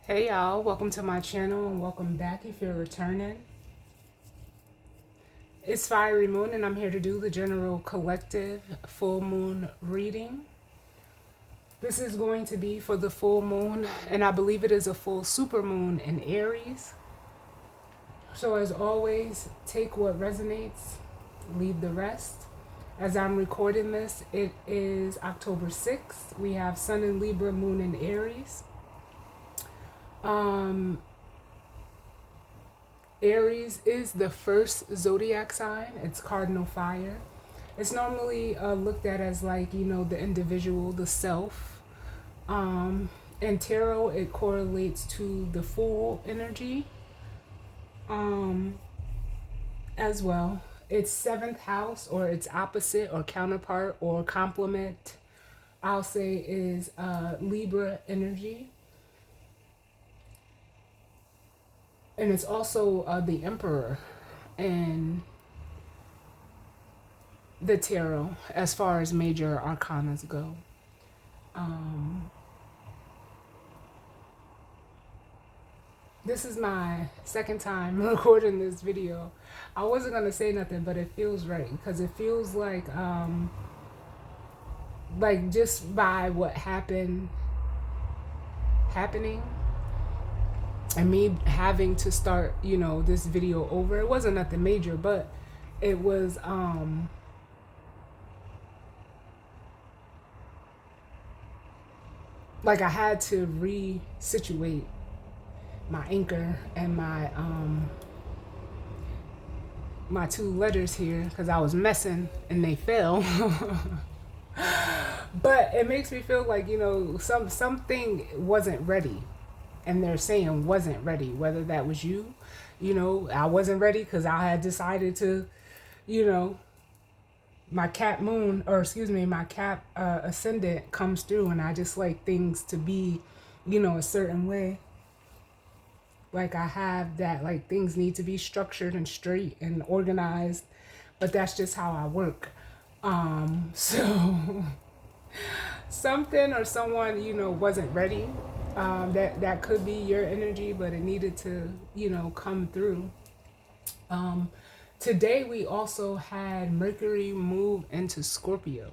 Hey y'all, welcome to my channel and welcome back if you're returning. It's Fiery Moon and I'm here to do the general collective full moon reading. This is going to be for the full moon and I believe it is a full super moon in Aries. So as always, take what resonates, leave the rest. As I'm recording this, it is October 6th. We have Sun in Libra, Moon in Aries. Aries is the first zodiac sign. It's cardinal fire. It's normally looked at as like, the individual, the self. In tarot, it correlates to the Fool energy as well. Its seventh house, or its opposite or counterpart or complement, I'll say, is Libra energy. And it's also the Emperor and the tarot as far as major arcanas go. This is my second time recording this video. I wasn't going to say nothing, but it feels right because it feels like just by what happening and me having to start, this video over. It wasn't nothing major, but it was like I had to resituate my anchor and my two letters here because I was messing and they fell. But it makes me feel like, something wasn't ready. And they're saying wasn't ready, whether that was you. I wasn't ready because I had decided to, my Cap moon, or excuse me, my Cap ascendant comes through and I just like things to be, a certain way. Like I have that, like things need to be structured and straight and organized, but that's just how I work. So something or someone, wasn't ready. That could be your energy, but it needed to, come through. Today we also had Mercury move into Scorpio,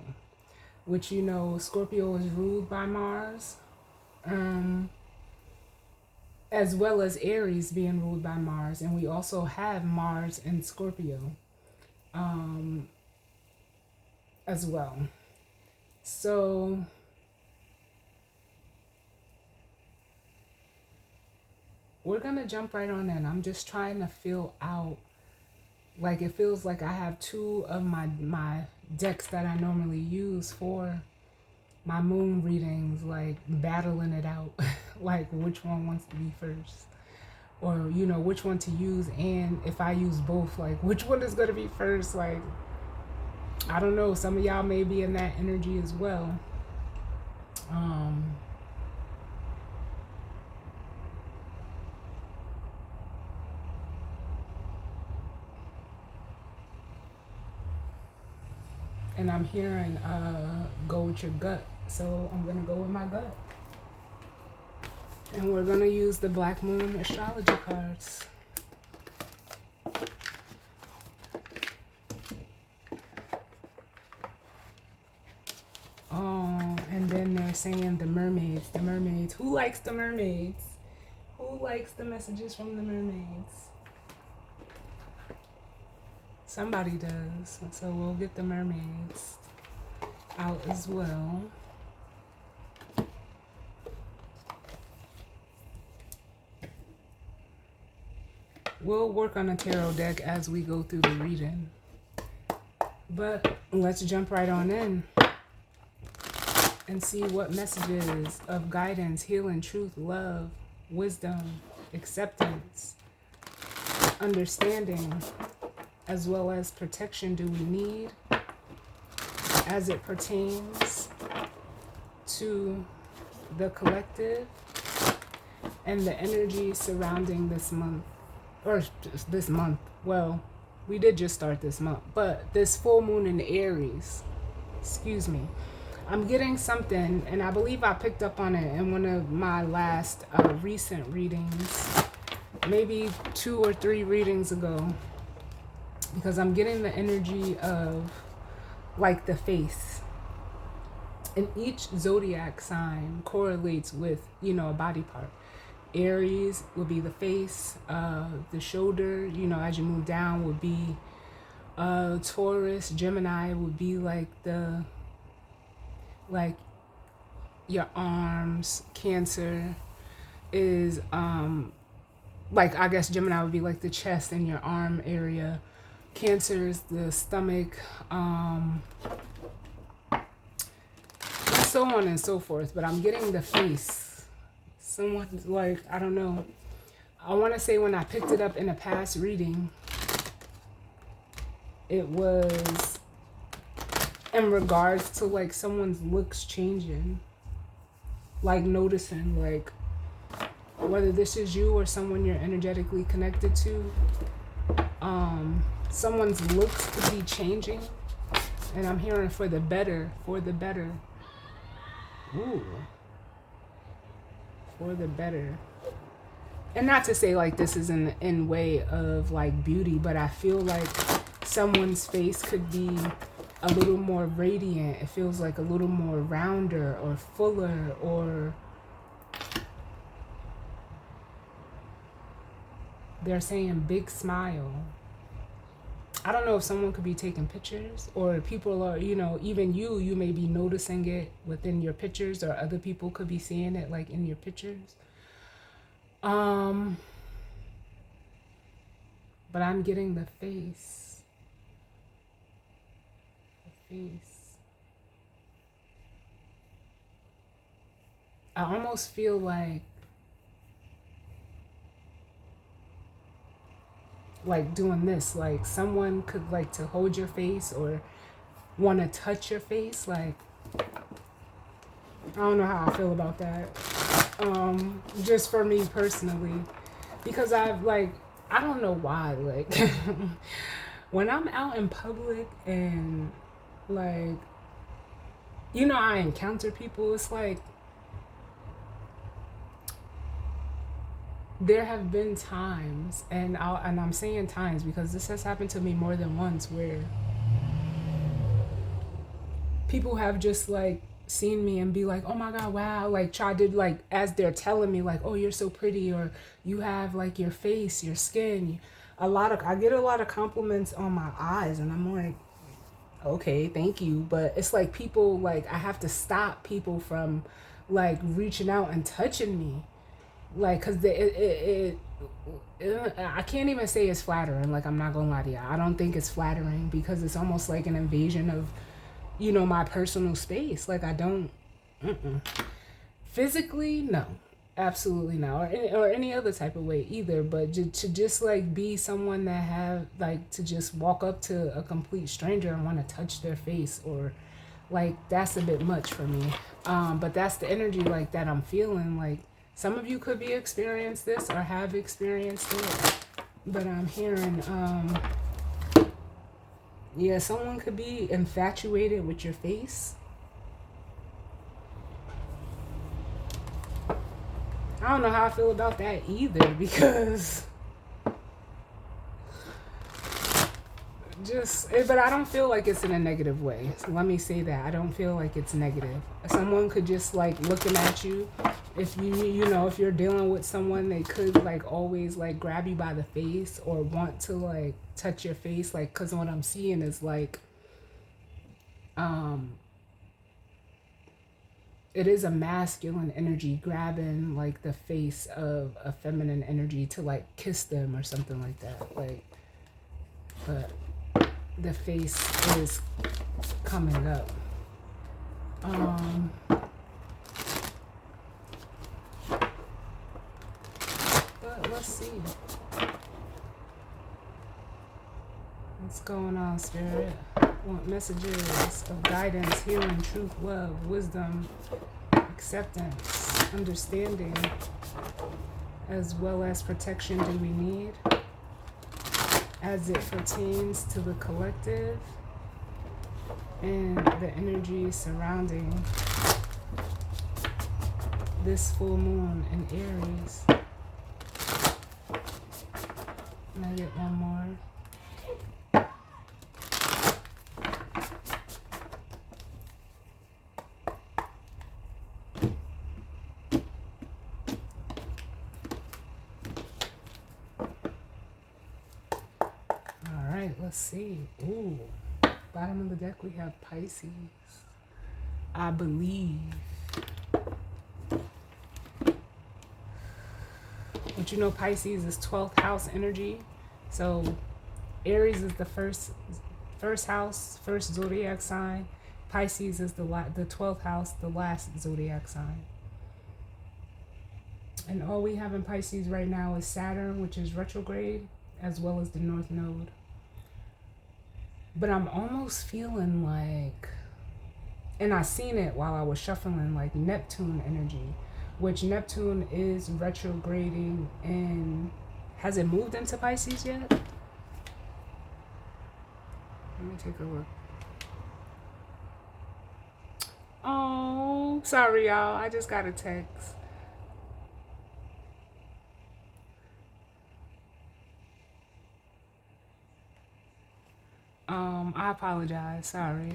which, Scorpio is ruled by Mars, as well as Aries being ruled by Mars. And we also have Mars in Scorpio as well. So we're gonna jump right on in. I'm just trying to feel out. Like it feels like I have two of my decks that I normally use for my moon readings, like battling it out, like which one wants to be first, or which one to use, and if I use both, like which one is gonna be first. Like I don't know. Some of y'all may be in that energy as well. And I'm hearing go with your gut. So I'm gonna go with my gut. And we're gonna use the Black Moon astrology cards. Oh, and then they're saying the mermaids, the mermaids. Who likes the mermaids? Who likes the messages from the mermaids? Somebody does. So we'll get the mermaids out as well. We'll work on a tarot deck as we go through the reading. But let's jump right on in and see what messages of guidance, healing, truth, love, wisdom, acceptance, understanding, as well as protection do we need as it pertains to the collective and the energy surrounding this month, or this month. Well, we did just start this month, but this full moon in Aries, excuse me. I'm getting something, and I believe I picked up on it in one of my last recent readings, maybe 2 or 3 readings ago, because I'm getting the energy of like the face. And each zodiac sign correlates with, a body part. Aries would be the face, the shoulder, as you move down would be Taurus. Gemini would be like your arms. Cancer is like, I guess Gemini would be like the chest and your arm area. Cancer is the stomach, so on and so forth. But I'm getting the face. Somewhat like, I don't know. I want to say when I picked it up in a past reading, it was in regards to like someone's looks changing. Like noticing, like, whether this is you or someone you're energetically connected to, someone's looks could be changing. And I'm hearing for the better, for the better. Ooh. For the better. And not to say like this is in way of like beauty, but I feel like someone's face could be a little more radiant. It feels like a little more rounder or fuller, or they're saying big smile. I don't know if someone could be taking pictures, or people are, even you may be noticing it within your pictures, or other people could be seeing it like in your pictures. But I'm getting the face. The face. I almost feel like doing this, like someone could like to hold your face or want to touch your face. Like, I don't know how I feel about that. Just for me personally, because I've like, I don't know why, like when I'm out in public and like, I encounter people, it's like there have been times, and I'm saying times because this has happened to me more than once, where people have just like seen me and be like, oh my god, wow, like try to like, as they're telling me like, oh, you're so pretty, or you have like your face, your skin. I get a lot of compliments on my eyes, and I'm like, okay, thank you. But it's like people, like I have to stop people from like reaching out and touching me, like, because I can't even say it's flattering. Like, I'm not gonna lie to you, I don't think it's flattering, because it's almost like an invasion of my personal space. Like, I don't, physically, no, absolutely no, or any other type of way either. But to just like be someone that have like to just walk up to a complete stranger and want to touch their face, or like, that's a bit much for me. But that's the energy like that I'm feeling. Like, some of you could be experienced this or have experienced it, but I'm hearing yeah, someone could be infatuated with your face. I don't know how I feel about that either, because but I don't feel like it's in a negative way. So let me say that. I don't feel like it's negative. Someone could just like looking at you. If if you're dealing with someone, they could like always like grab you by the face or want to like touch your face. Like, cause what I'm seeing is like, it is a masculine energy grabbing like the face of a feminine energy to like kiss them or something like that. Like, but the face is coming up. But let's see. What's going on, Spirit? Want messages of guidance, healing, truth, love, wisdom, acceptance, understanding, as well as protection do we need as it pertains to the collective. and the energy surrounding this full moon in Aries. And I get one more. All right, let's see. Ooh, bottom of the deck we have Pisces. I believe. But you know, Pisces is 12th house energy. So Aries is the first house, first zodiac sign. Pisces is the 12th house, the last zodiac sign. And all we have in Pisces right now is Saturn, which is retrograde, as well as the North Node. But I'm almost feeling like, and I seen it while I was shuffling, like Neptune energy, which Neptune is retrograding. And has it moved into Pisces yet? Let me take a look. Oh, sorry y'all, I just got a text. I apologize, sorry.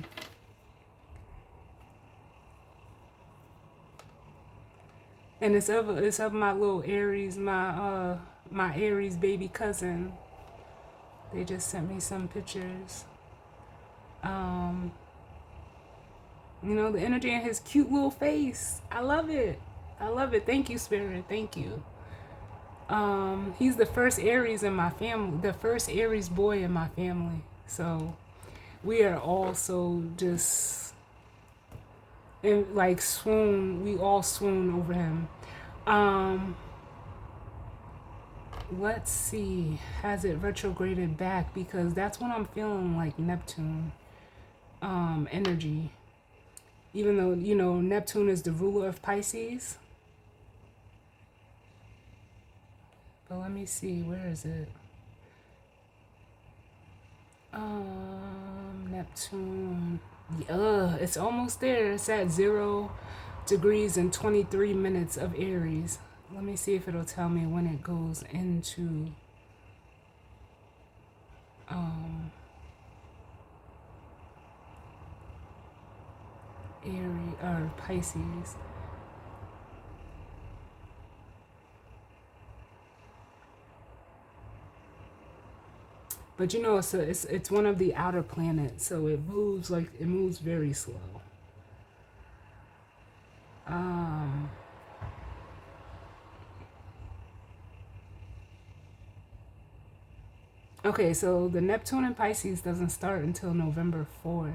And it's of my little Aries, my Aries baby cousin. They just sent me some pictures. You know, the energy in his cute little face. I love it. I love it. Thank you, Spirit. Thank you. He's the first Aries in my family, the first Aries boy in my family. So we are all so just in like swoon. We all swoon over him. Let's see. Has it retrograded back? Because that's when I'm feeling like Neptune energy. Even though, you know, Neptune is the ruler of Pisces. But let me see, where is it? Neptune. It's almost there. It's at 0 degrees and 23 minutes of Aries. Let me see if it'll tell me when it goes into Aries or Pisces. But you know, it's one of the outer planets, so it moves very slow. Okay, so the Neptune in Pisces doesn't start until November 4th.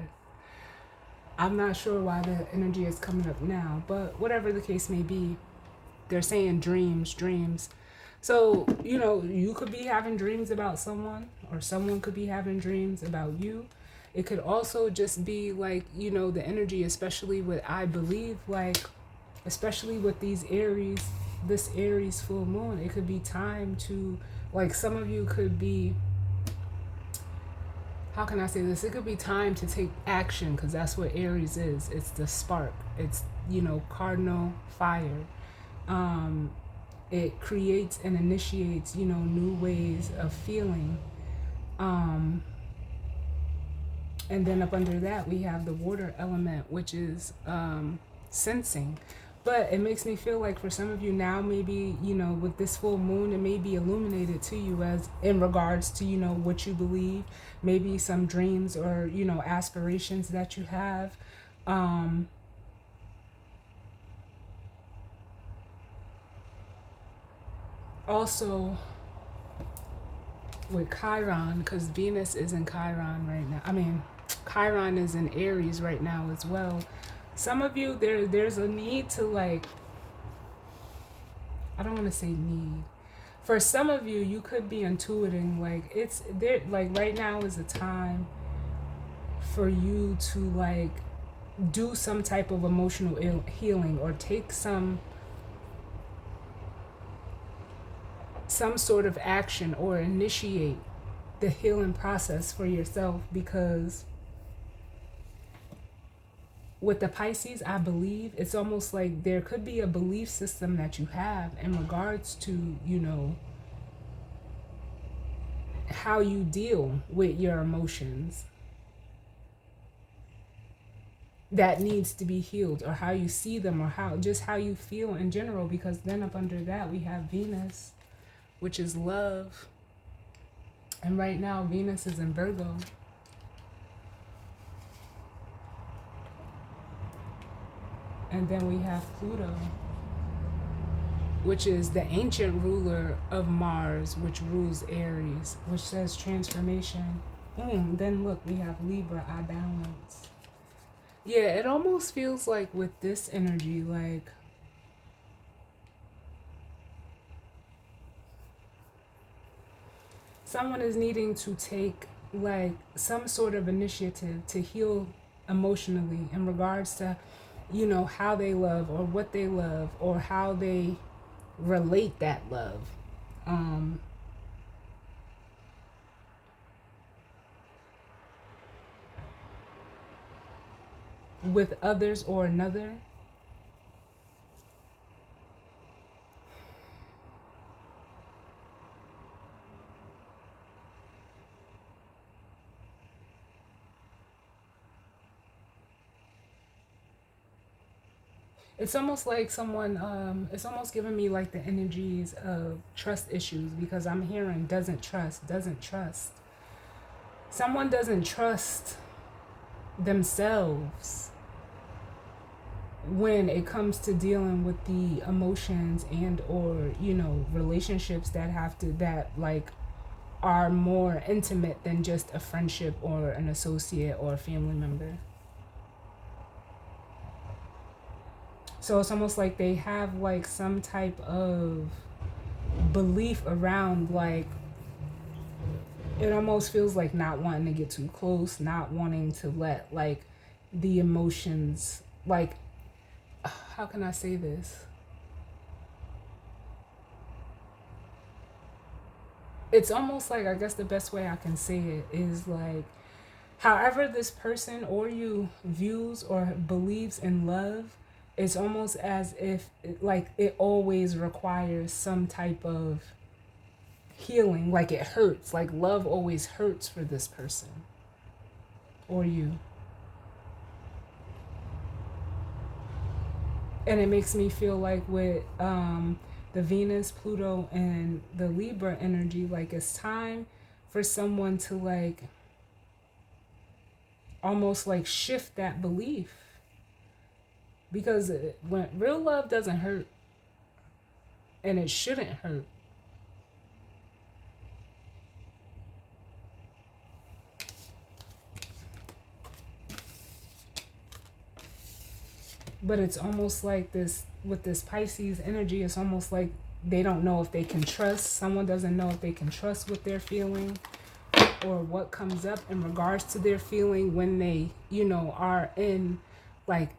I'm not sure why the energy is coming up now, but whatever the case may be, they're saying dreams. So, you know, you could be having dreams about someone, or someone could be having dreams about you. It could also just be like, you know, the energy, especially with, I believe, like, especially with these Aries, this Aries full moon, it could be time to, like, some of you could be, how can I say this? It could be time to take action, because that's what Aries is. It's the spark. It's, you know, cardinal fire. It creates and initiates, you know, new ways of feeling. And then up under that, we have the water element, which is sensing. But it makes me feel like for some of you now, maybe, you know, with this full moon, it may be illuminated to you as in regards to, you know, what you believe, maybe some dreams or, you know, aspirations that you have. Also, with Chiron, because Venus is in Chiron right now. I mean, Chiron is in Aries right now as well. Some of you, there's a need to, like, I don't want to say need. For some of you, you could be intuiting, like, it's there, like, right now is a time for you to, like, do some type of emotional healing, or take some sort of action, or initiate the healing process for yourself, because with the Pisces, I believe it's almost like there could be a belief system that you have in regards to, how you deal with your emotions that needs to be healed, or how you see them, or how you feel in general, because then up under that we have Venus, which is love. And right now Venus is in Virgo. And then we have Pluto, which is the ancient ruler of Mars, which rules Aries, which says transformation. Then look, we have Libra, I balance. Yeah, it almost feels like with this energy, like someone is needing to take like some sort of initiative to heal emotionally in regards to, how they love, or what they love, or how they relate that love. With others or another. It's almost like someone, it's almost giving me like the energies of trust issues, because I'm hearing doesn't trust. Someone doesn't trust themselves when it comes to dealing with the emotions and or, relationships that like are more intimate than just a friendship or an associate or a family member. So it's almost like they have like some type of belief around, like, it almost feels like not wanting to get too close, not wanting to let like the emotions, like, how can I say this? It's almost like, I guess the best way I can say it is like, however this person or you views or believes in love, it's almost as if it always requires some type of healing. Like it hurts, like love always hurts for this person or you. And it makes me feel like with the Venus, Pluto, and the Libra energy, like it's time for someone to like almost like shift that belief. Because when real love doesn't hurt, and it shouldn't hurt. But it's almost like this, with this Pisces energy, it's almost like they don't know if they can trust. Someone doesn't know if they can trust what they're feeling, or what comes up in regards to their feeling when they, are in like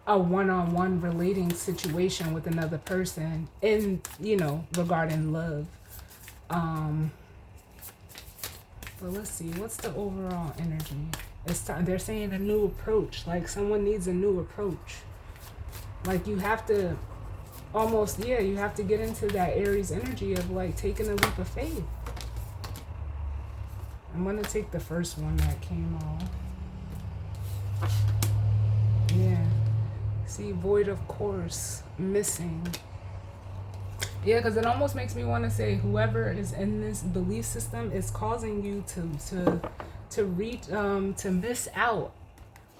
a one-on-one relating situation with another person in, regarding love. But let's see, what's the overall energy? It's time. They're saying a new approach, like someone needs a new approach. Like you have to almost, you have to get into that Aries energy of like taking a leap of faith. I'm gonna take the first one that came off. Yeah. See, void of course, missing. Yeah, because it almost makes me want to say whoever is in this belief system is causing you to reach, to miss out.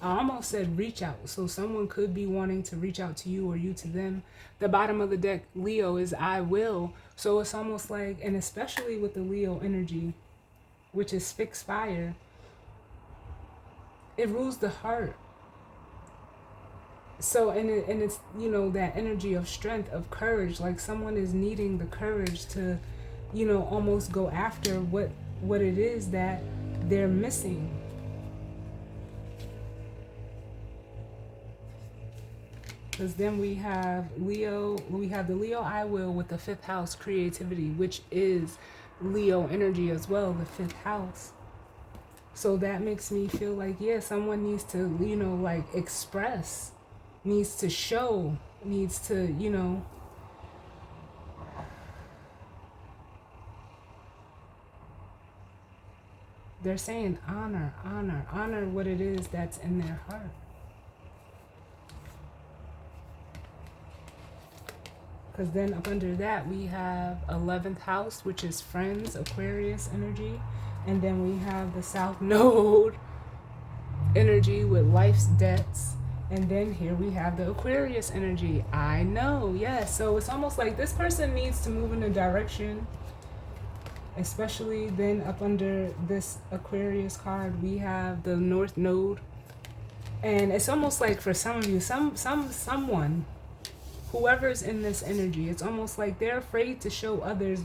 I almost said reach out. So someone could be wanting to reach out to you or you to them. The bottom of the deck, Leo, is I will. So it's almost like, and especially with the Leo energy, which is fixed fire, it rules the heart. So, and it's, that energy of strength, of courage, like someone is needing the courage to, almost go after what it is that they're missing. Because then we have the Leo I will with the 5th house, creativity, which is Leo energy as well, the 5th house. So that makes me feel like, yeah, someone needs to, like express, needs to show, needs to, they're saying honor, honor, honor what it is that's in their heart. Because then up under that, we have 11th house, which is friends, Aquarius energy. And then we have the South Node energy with life's debts. And then here we have the Aquarius energy. I know, yes. So it's almost like this person needs to move in a direction. Especially then up under this Aquarius card, we have the North Node. And it's almost like for some of you, someone, whoever's in this energy, it's almost like they're afraid to show others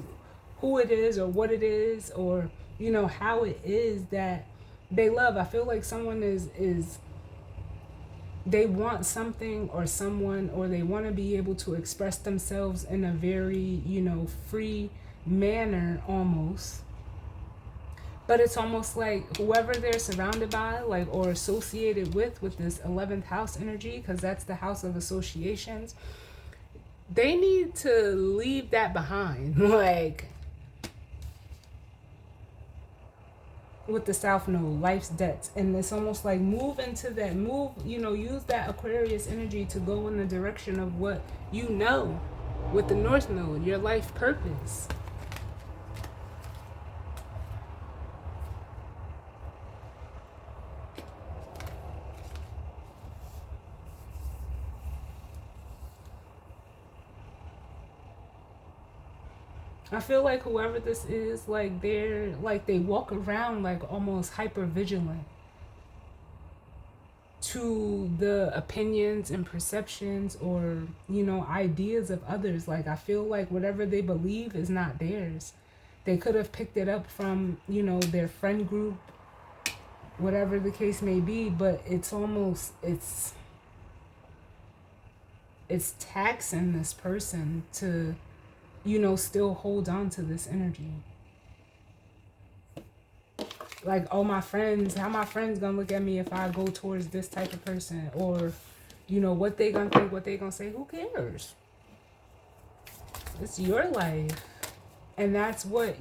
who it is or what it is or, how it is that they love. I feel like someone is they want something or someone, or they want to be able to express themselves in a very, free manner almost. But it's almost like whoever they're surrounded by, like, or associated with this 11th house energy, because that's the house of associations, they need to leave that behind. Like, with the South Node, life's debts. And it's almost like move into that, use that Aquarius energy to go in the direction of what with the North Node, your life purpose. I feel like whoever this is, like they walk around like almost hyper vigilant to the opinions and perceptions or, ideas of others. Like, I feel like whatever they believe is not theirs. They could have picked it up from, their friend group, whatever the case may be, but it's almost, it's taxing this person to, still hold on to this energy. Like, oh, how my friends gonna look at me if I go towards this type of person? Or, what they gonna think, what they gonna say, who cares? It's your life. And that's what,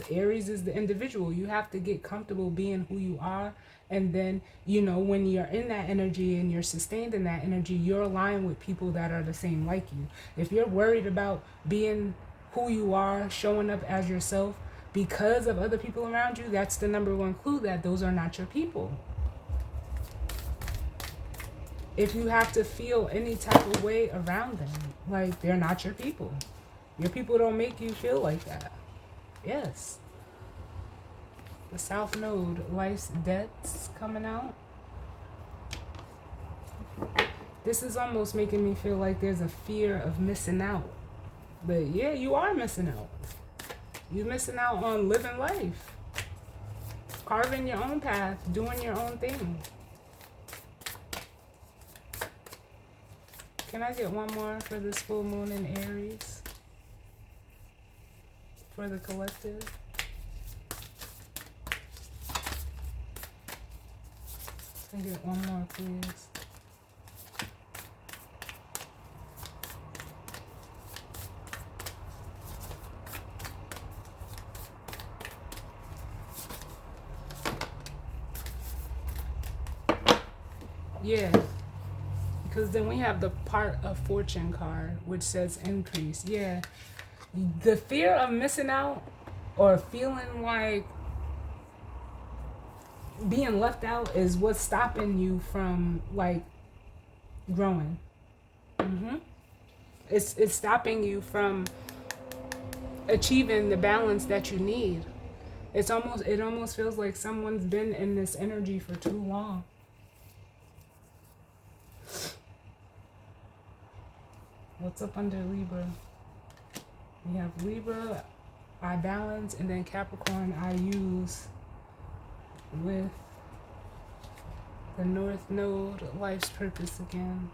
Aries is the individual. You have to get comfortable being who you are. And then, when you're in that energy and you're sustained in that energy, you're aligned with people that are the same like you. If you're worried about being who you are, showing up as yourself because of other people around you, that's the number one clue that those are not your people. If you have to feel any type of way around them, like, they're not your people. Your people don't make you feel like that. Yes. The South Node, life's debts coming out. This is almost making me feel like there's a fear of missing out. But yeah, you are missing out. You're missing out on living life. Carving your own path, doing your own thing. Can I get one more for this full moon in Aries? For the collective? Can I get one more, please? Yeah, because then we have the part of fortune card, which says increase. Yeah, the fear of missing out or feeling like being left out is what's stopping you from, like, growing. It's stopping you from achieving the balance that you need. It almost feels like someone's been in this energy for too long. What's up under Libra? We have Libra, I balance, and then Capricorn, I use with the North Node, life's purpose again.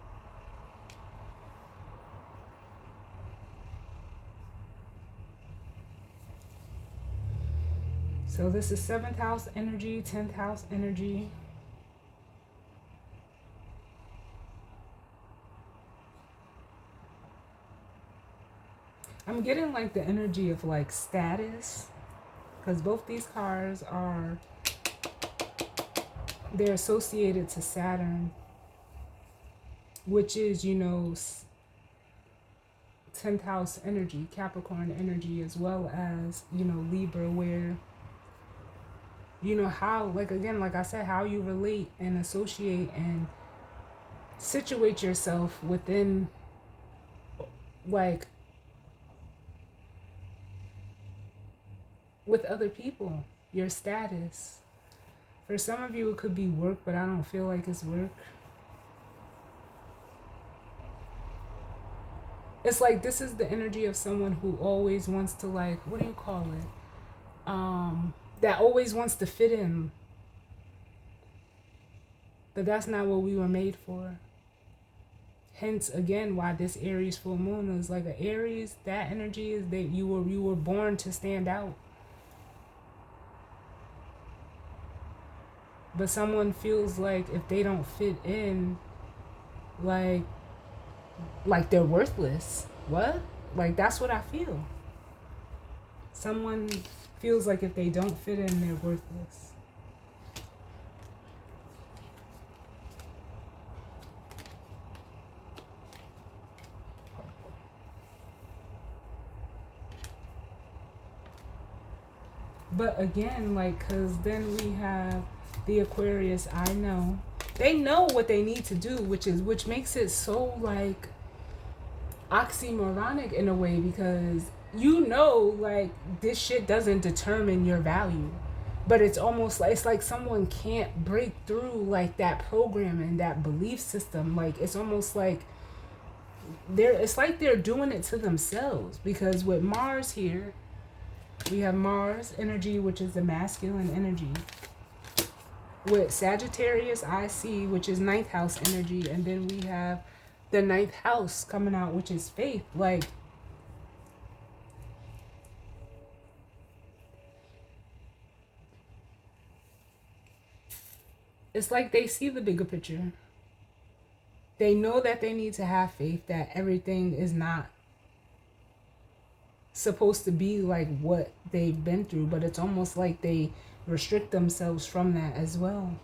So this is 7th house energy, 10th house energy. I'm getting like the energy of like status, because both these cards are, they're associated to Saturn, which is, you know, 10th house energy, Capricorn energy, as well as, you know, Libra, where, you know, how, like, again, like I said, how you relate and associate and situate yourself within, like, with other people, your status. For some of you, it could be work, but I don't feel like it's work. It's like this is the energy of someone who always wants to, like, what do you call it? That always wants to fit in. But that's not what we were made for. Hence, again, why this Aries full moon is like an Aries. That energy is that you were born to stand out. But someone feels like if they don't fit in, like they're worthless. What? Like, that's what I feel. Someone feels like if they don't fit in, they're worthless. But again, like, because then we have the Aquarius. I know. They know what they need to do, which makes it so, like, oxymoronic in a way, because you know, like, this shit doesn't determine your value. But it's almost like, it's like someone can't break through, like, that programming, that belief system. Like, it's almost like it's like they're doing it to themselves, because with Mars here, we have Mars energy, which is the masculine energy. With Sagittarius, I see, which is 9th house energy. And then we have the 9th house coming out, which is faith. Like, it's like they see the bigger picture. They know that they need to have faith, that everything is not supposed to be like what they've been through, but it's almost like they restrict themselves from that as well.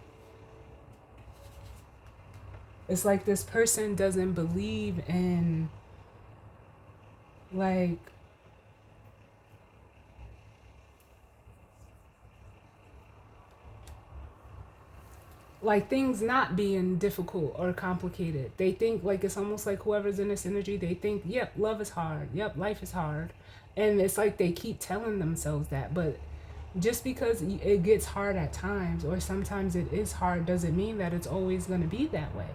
It's like this person doesn't believe in, like, things not being difficult or complicated. They think, like, it's almost like whoever's in this energy, they think, yep, love is hard, yep, life is hard. And it's like they keep telling themselves that. But just because it gets hard at times, or sometimes it is hard, doesn't mean that it's always going to be that way,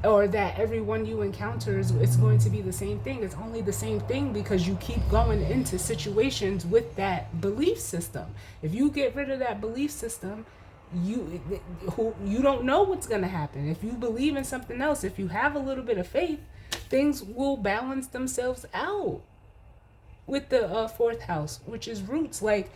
or that everyone you encounter it's going to be the same thing. It's only the same thing because you keep going into situations with that belief system. If you get rid of that belief system, you don't know what's going to happen. If you believe in something else, if you have a little bit of faith, things will balance themselves out. With the 4th house, which is roots, like,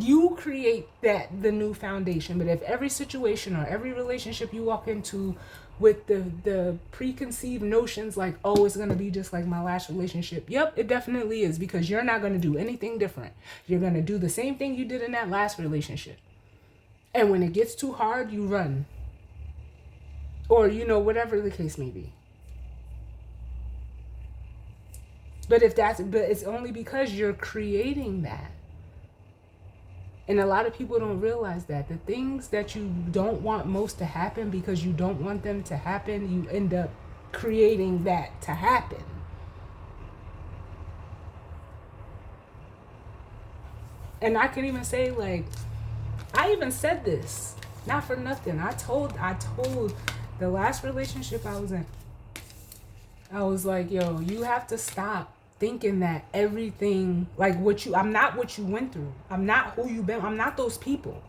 you create the new foundation. But if every situation or every relationship you walk into with the preconceived notions, like, oh, it's gonna be just like my last relationship, yep, it definitely is, because you're not gonna do anything different. You're gonna do the same thing you did in that last relationship, and when it gets too hard, you run, or, you know, whatever the case may be. But it's only because you're creating that. And a lot of people don't realize that the things that you don't want most to happen, because you don't want them to happen, you end up creating that to happen. And I can even say, like, I even said this, not for nothing. I told the last relationship I was in, I was like, yo, you have to stop thinking that everything, like, I'm not what you went through. I'm not who you've been. I'm not those people.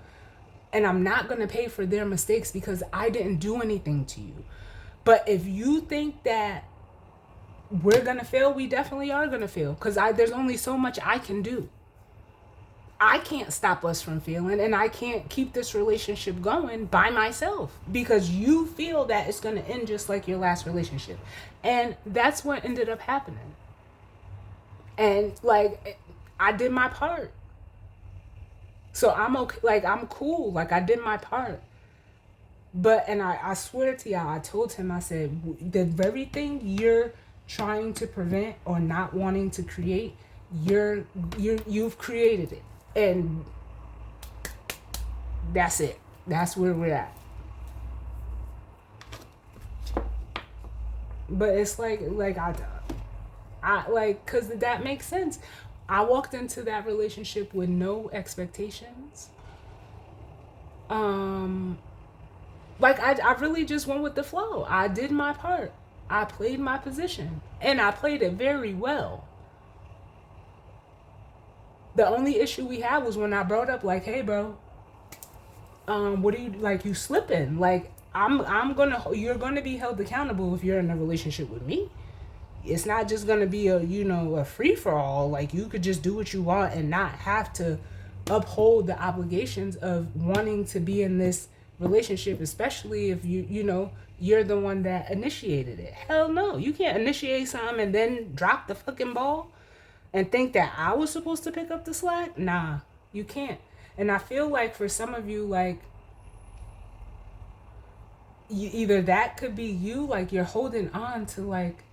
And I'm not going to pay for their mistakes because I didn't do anything to you. But if you think that we're going to fail, we definitely are going to fail, because there's only so much I can do. I can't stop us from feeling, and I can't keep this relationship going by myself because you feel that it's going to end just like your last relationship. And that's what ended up happening. And like, I did my part. So I'm okay. Like, I'm cool. Like, I did my part. But, and I swear to y'all, I told him, I said, the very thing you're trying to prevent or not wanting to create, you've created it. And that's it. That's where we're at. But it's like I like, cause that makes sense. I walked into that relationship with no expectations. Um, like I really just went with the flow. I did my part. I played my position, and I played it very well. The only issue we had was when I brought up like, "Hey, bro, what do you like? You slipping? Like, you're gonna be held accountable if you're in a relationship with me. It's not just gonna be a free for all. Like, you could just do what you want and not have to uphold the obligations of wanting to be in this relationship, especially if you're the one that initiated it. Hell no, you can't initiate something and then drop the fucking ball and think that I was supposed to pick up the slack. Nah, you can't. And I feel like for some of you, like, either that could be you, like you're holding on to, like,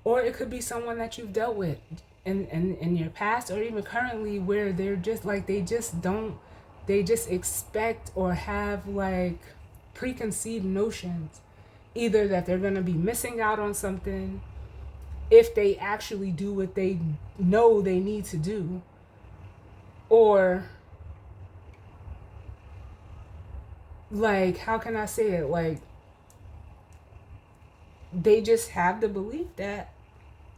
or it could be someone that you've dealt with in your past or even currently, where they're just like, they just expect or have like preconceived notions, either that they're going to be missing out on something if they actually do what they know they need to do, or like, how can I say it, like, they just have the belief that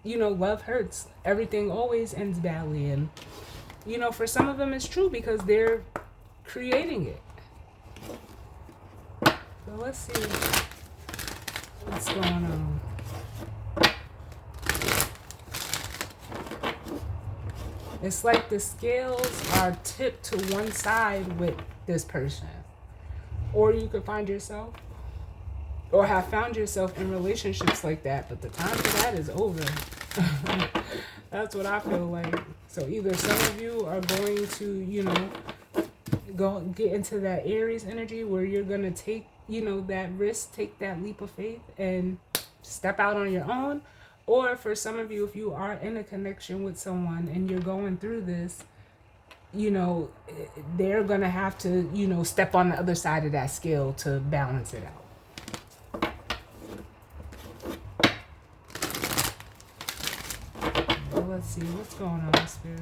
love hurts, everything always ends badly. And for some of them it's true because they're creating it. So let's see what's going on. It's like the scales are tipped to one side with this person. Or you could find yourself or have found yourself in relationships like that, but the time for that is over. That's what I feel like. So either some of you are going to, go get into that Aries energy where you're going to take, that risk, take that leap of faith and step out on your own. Or for some of you, if you are in a connection with someone and you're going through this, they're going to have to, step on the other side of that scale to balance it out. Well, let's see what's going on, Spirit.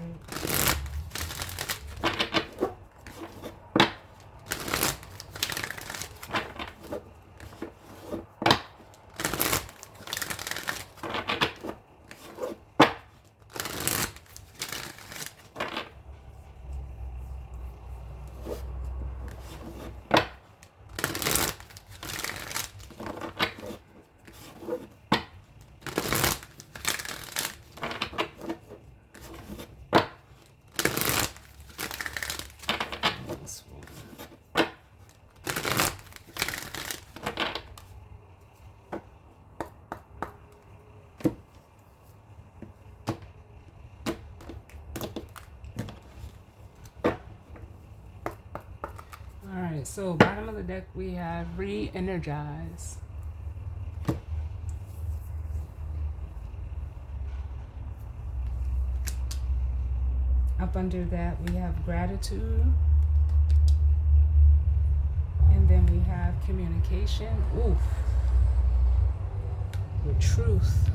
Alright, so bottom of the deck we have re-energize. Up under that we have gratitude. And then we have communication. Oof. With truth.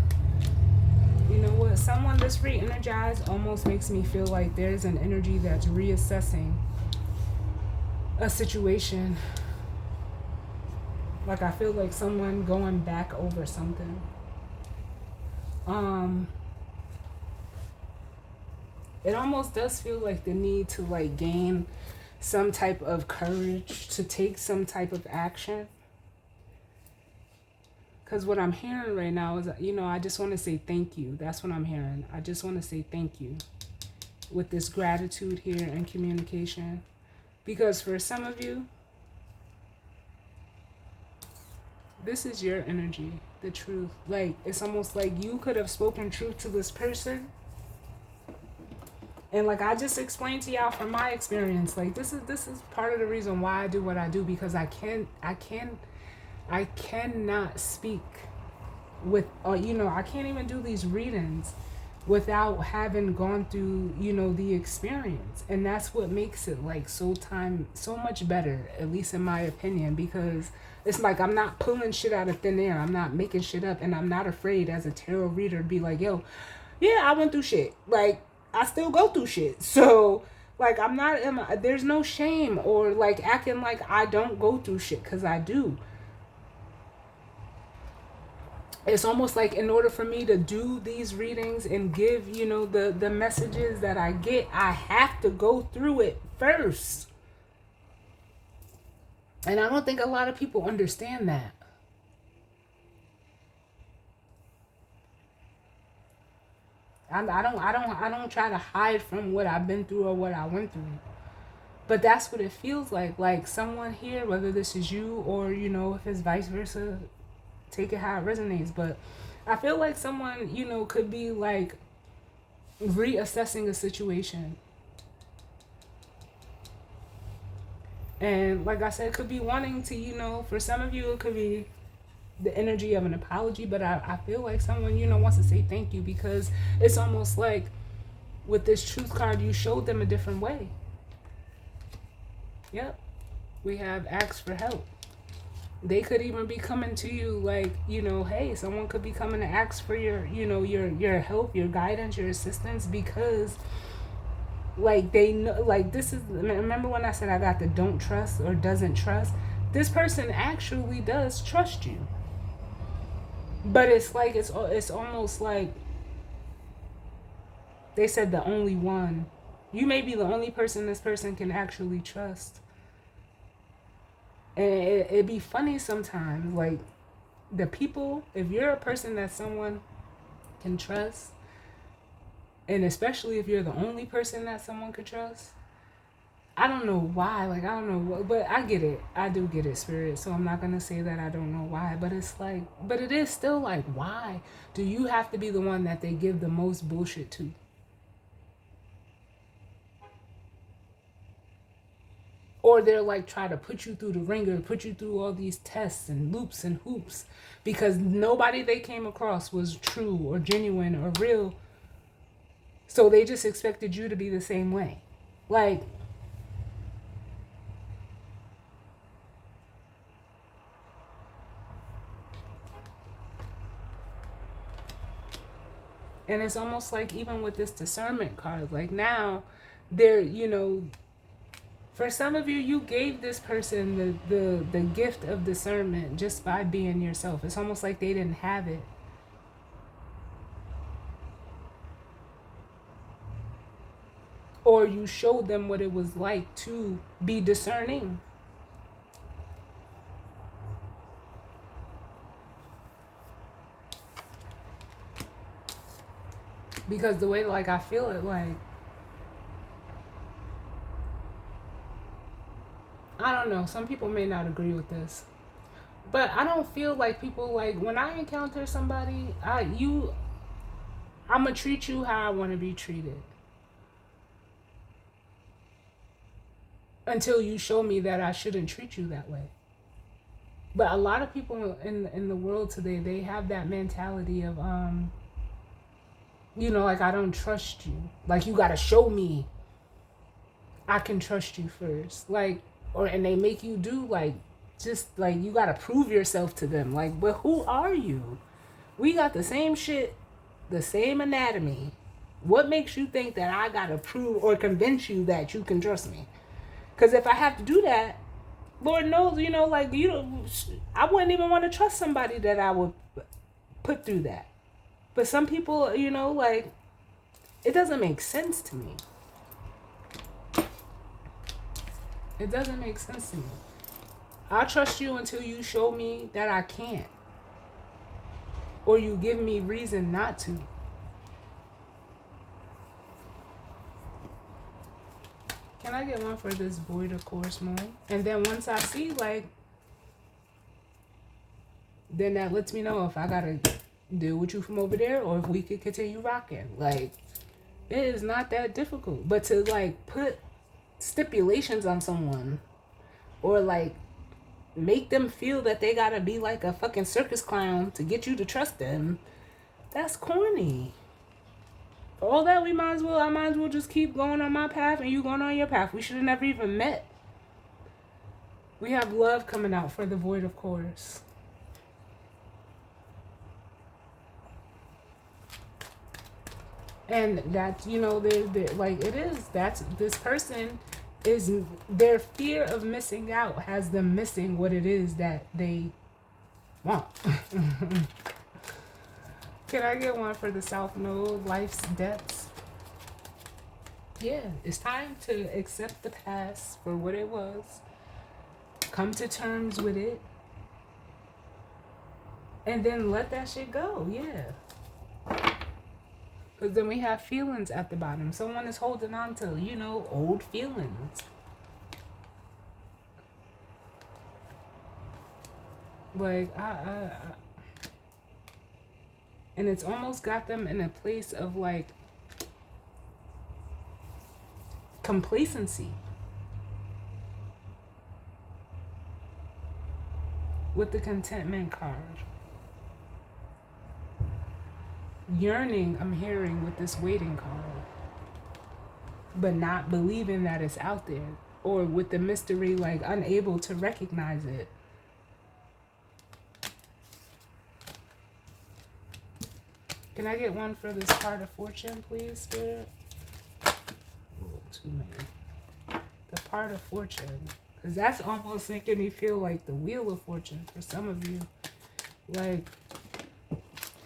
You know what? Someone that's re-energized almost makes me feel like there's an energy that's reassessing a situation. Like, I feel like someone going back over something. It almost does feel like the need to like gain some type of courage to take some type of action. Because what I'm hearing right now is, I just want to say thank you. That's what I'm hearing. I just want to say thank you. with this gratitude here and communication. Because for some of you, this is your energy, the truth. Like, it's almost like you could have spoken truth to this person. And like I just explained to y'all from my experience, like this is part of the reason why I do what I do, because I cannot speak with I can't even do these readings without having gone through, the experience. And that's what makes it like so much better, at least in my opinion, because it's like I'm not pulling shit out of thin air. I'm not making shit up, and I'm not afraid as a tarot reader to be like, yo, yeah, I went through shit. Like, I still go through shit. So, like, there's no shame or like acting like I don't go through shit, because I do. It's almost like in order for me to do these readings and give, the messages that I get, I have to go through it first. And I don't think a lot of people understand that. I don't try to hide from what I've been through or what I went through. But that's what it feels like. Like someone here, whether this is you or, if it's vice versa, take it how it resonates. But I feel like someone, could be like reassessing a situation. And like I said, could be wanting to, for some of you, it could be the energy of an apology. But I feel like someone, wants to say thank you, because it's almost like with this truth card, you showed them a different way. Yep. We have asked for help. They could even be coming to you like, hey, someone could be coming to ask for your, your help, your guidance, your assistance, because like they know, like this is, remember when I said I got the don't trust or doesn't trust? This person actually does trust you. But it's like, it's almost like they said the only one. You may be the only person this person can actually trust. And it'd be funny sometimes, like the people, if you're a person that someone can trust, and especially if you're the only person that someone could trust, I don't know why, like I don't know, but I get it. I do get it, Spirit. So I'm not going to say that I don't know why, but it's like, but it is still like, why do you have to be the one that they give the most bullshit to? Or they're like try to put you through the ringer, put you through all these tests and loops and hoops, because nobody they came across was true or genuine or real. So they just expected you to be the same way. Like, and it's almost like even with this discernment card, like now they're, for some of you, you gave this person the gift of discernment just by being yourself. It's almost like they didn't have it. Or you showed them what it was like to be discerning. Because the way, like, I feel it, like, I don't know, some people may not agree with this, but I don't feel like people, like, when I encounter somebody, I'm gonna treat you how I want to be treated. Until you show me that I shouldn't treat you that way. But a lot of people in the world today, they have that mentality of, like, I don't trust you. Like, you gotta show me I can trust you first. Like, and they make you do, like, just, like, you gotta prove yourself to them. Like, but who are you? We got the same shit, the same anatomy. What makes you think that I gotta prove or convince you that you can trust me? Because if I have to do that, Lord knows, like, I wouldn't even want to trust somebody that I would put through that. But some people, like, it doesn't make sense to me. It doesn't make sense to me. I'll trust you until you show me that I can't. Or you give me reason not to. Can I get one for this void of course moon? And then once I see, like, then that lets me know if I gotta deal with you from over there or if we could continue rocking. Like, it is not that difficult. But to, like, put stipulations on someone or, like, make them feel that they gotta be like a fucking circus clown to get you to trust them, that's corny. For all that, I might as well just keep going on my path and you going on your path. We should have never even met. We have love coming out for the void, of course. And that, you know, they're like, it is, that's, this person is, their fear of missing out has them missing what it is that they want. Can I get one for the South Node, life's depths? Yeah, it's time to accept the past for what it was. Come to terms with it. And then let that shit go, yeah. Because then we have feelings at the bottom. Someone is holding on to, you know, old feelings. Like, and it's almost got them in a place of, like, complacency. With the contentment card. Yearning, I'm hearing, with this waiting card. But not believing that it's out there. Or with the mystery, like, unable to recognize it. Can I get one for this card of fortune, please, Spirit? Oh, too many. The part of fortune. Because that's almost making me feel like the wheel of fortune for some of you. Like,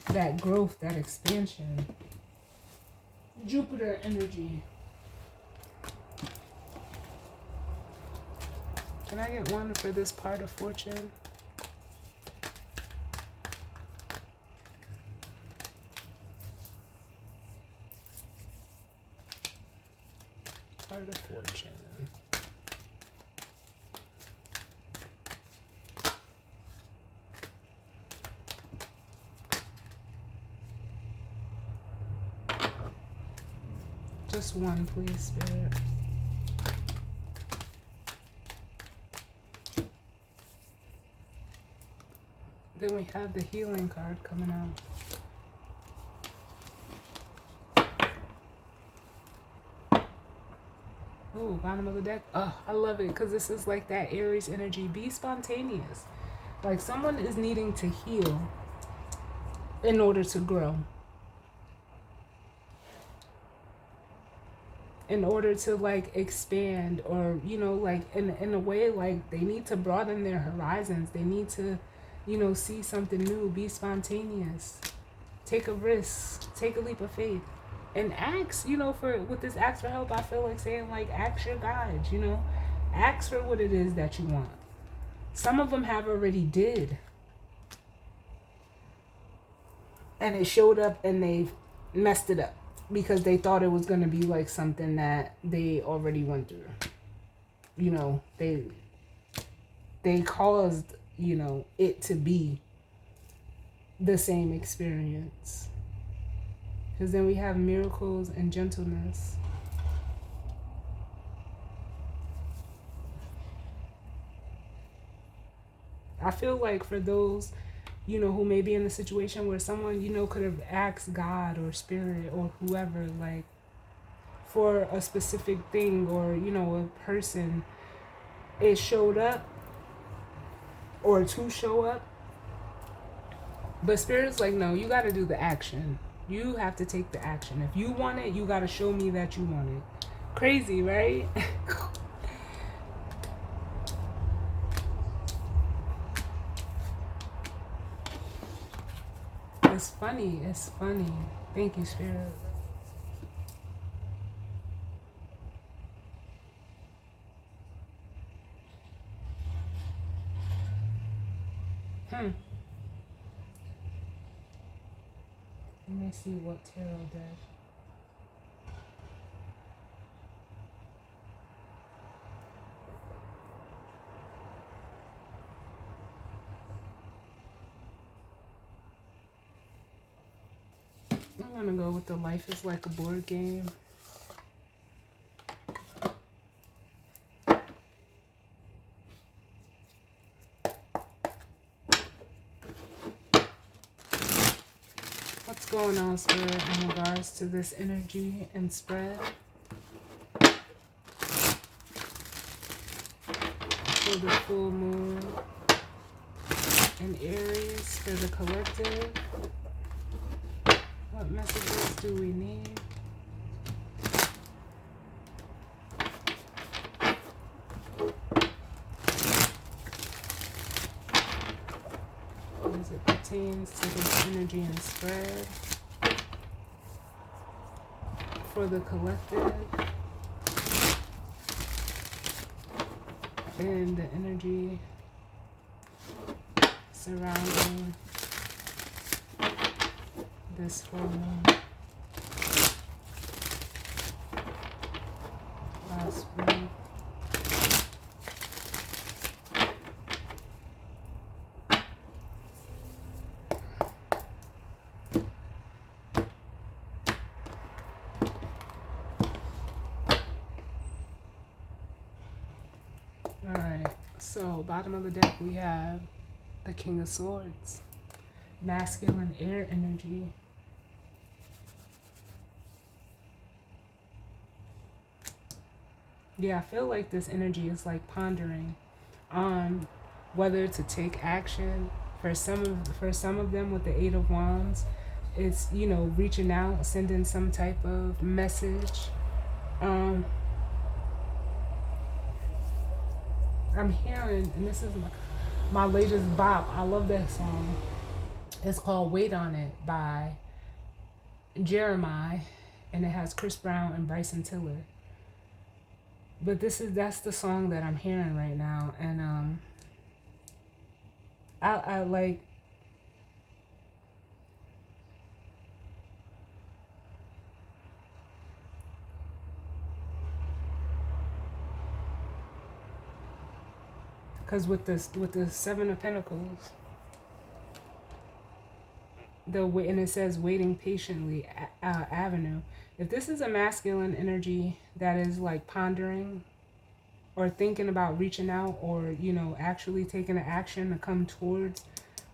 that growth, that expansion. Jupiter energy. Can I get one for this part of fortune? Part of fortune. Just one, please, Spirit. Then we have the healing card coming out. Oh, bottom of the deck. Oh, I love it because this is like that Aries energy. Be spontaneous. Like someone is needing to heal in order to grow. In order to, like, expand, or, you know, like, in a way, like, they need to broaden their horizons. They need to, you know, see something new. Be spontaneous. Take a risk. Take a leap of faith. And ask, you know, with this ask for help, I feel like saying, like, ask your guides, you know. Ask for what it is that you want. Some of them have already did. And it showed up and they've messed it up. Because they thought it was going to be like something that they already went through. You know, they caused, you know, it to be the same experience. Because then we have miracles and gentleness. I feel like for those, you know, who may be in a situation where someone, you know, could have asked God or spirit or whoever, like, for a specific thing, or, you know, a person, it showed up, or to show up. But spirit's like, no, you got to do the action. You have to take the action. If you want it, you got to show me that you want it. Crazy, right? It's funny. It's funny. Thank you, Spirit. Let me see what tarot deck. gonna go with the life is like a board game. What's going on, Spirit, in regards to this energy and spread? For the full moon in Aries, for the collective. What messages do we need? As it pertains to this energy and spread. For the collective. And the energy surrounding this full moon. Last week. Alright, so bottom of the deck we have the King of Swords. Masculine air energy. Yeah, I feel like this energy is like pondering on whether to take action. For some of them with the Eight of Wands, it's, you know, reaching out, sending some type of message. I'm hearing, and this is my latest bop. I love that song. It's called Wait on It by Jeremiah, and it has Chris Brown and Bryson Tiller. But that's the song that I'm hearing right now, and I like, because with the Seven of Pentacles, and it says waiting patiently avenue. If this is a masculine energy that is like pondering or thinking about reaching out, or, you know, actually taking an action to come towards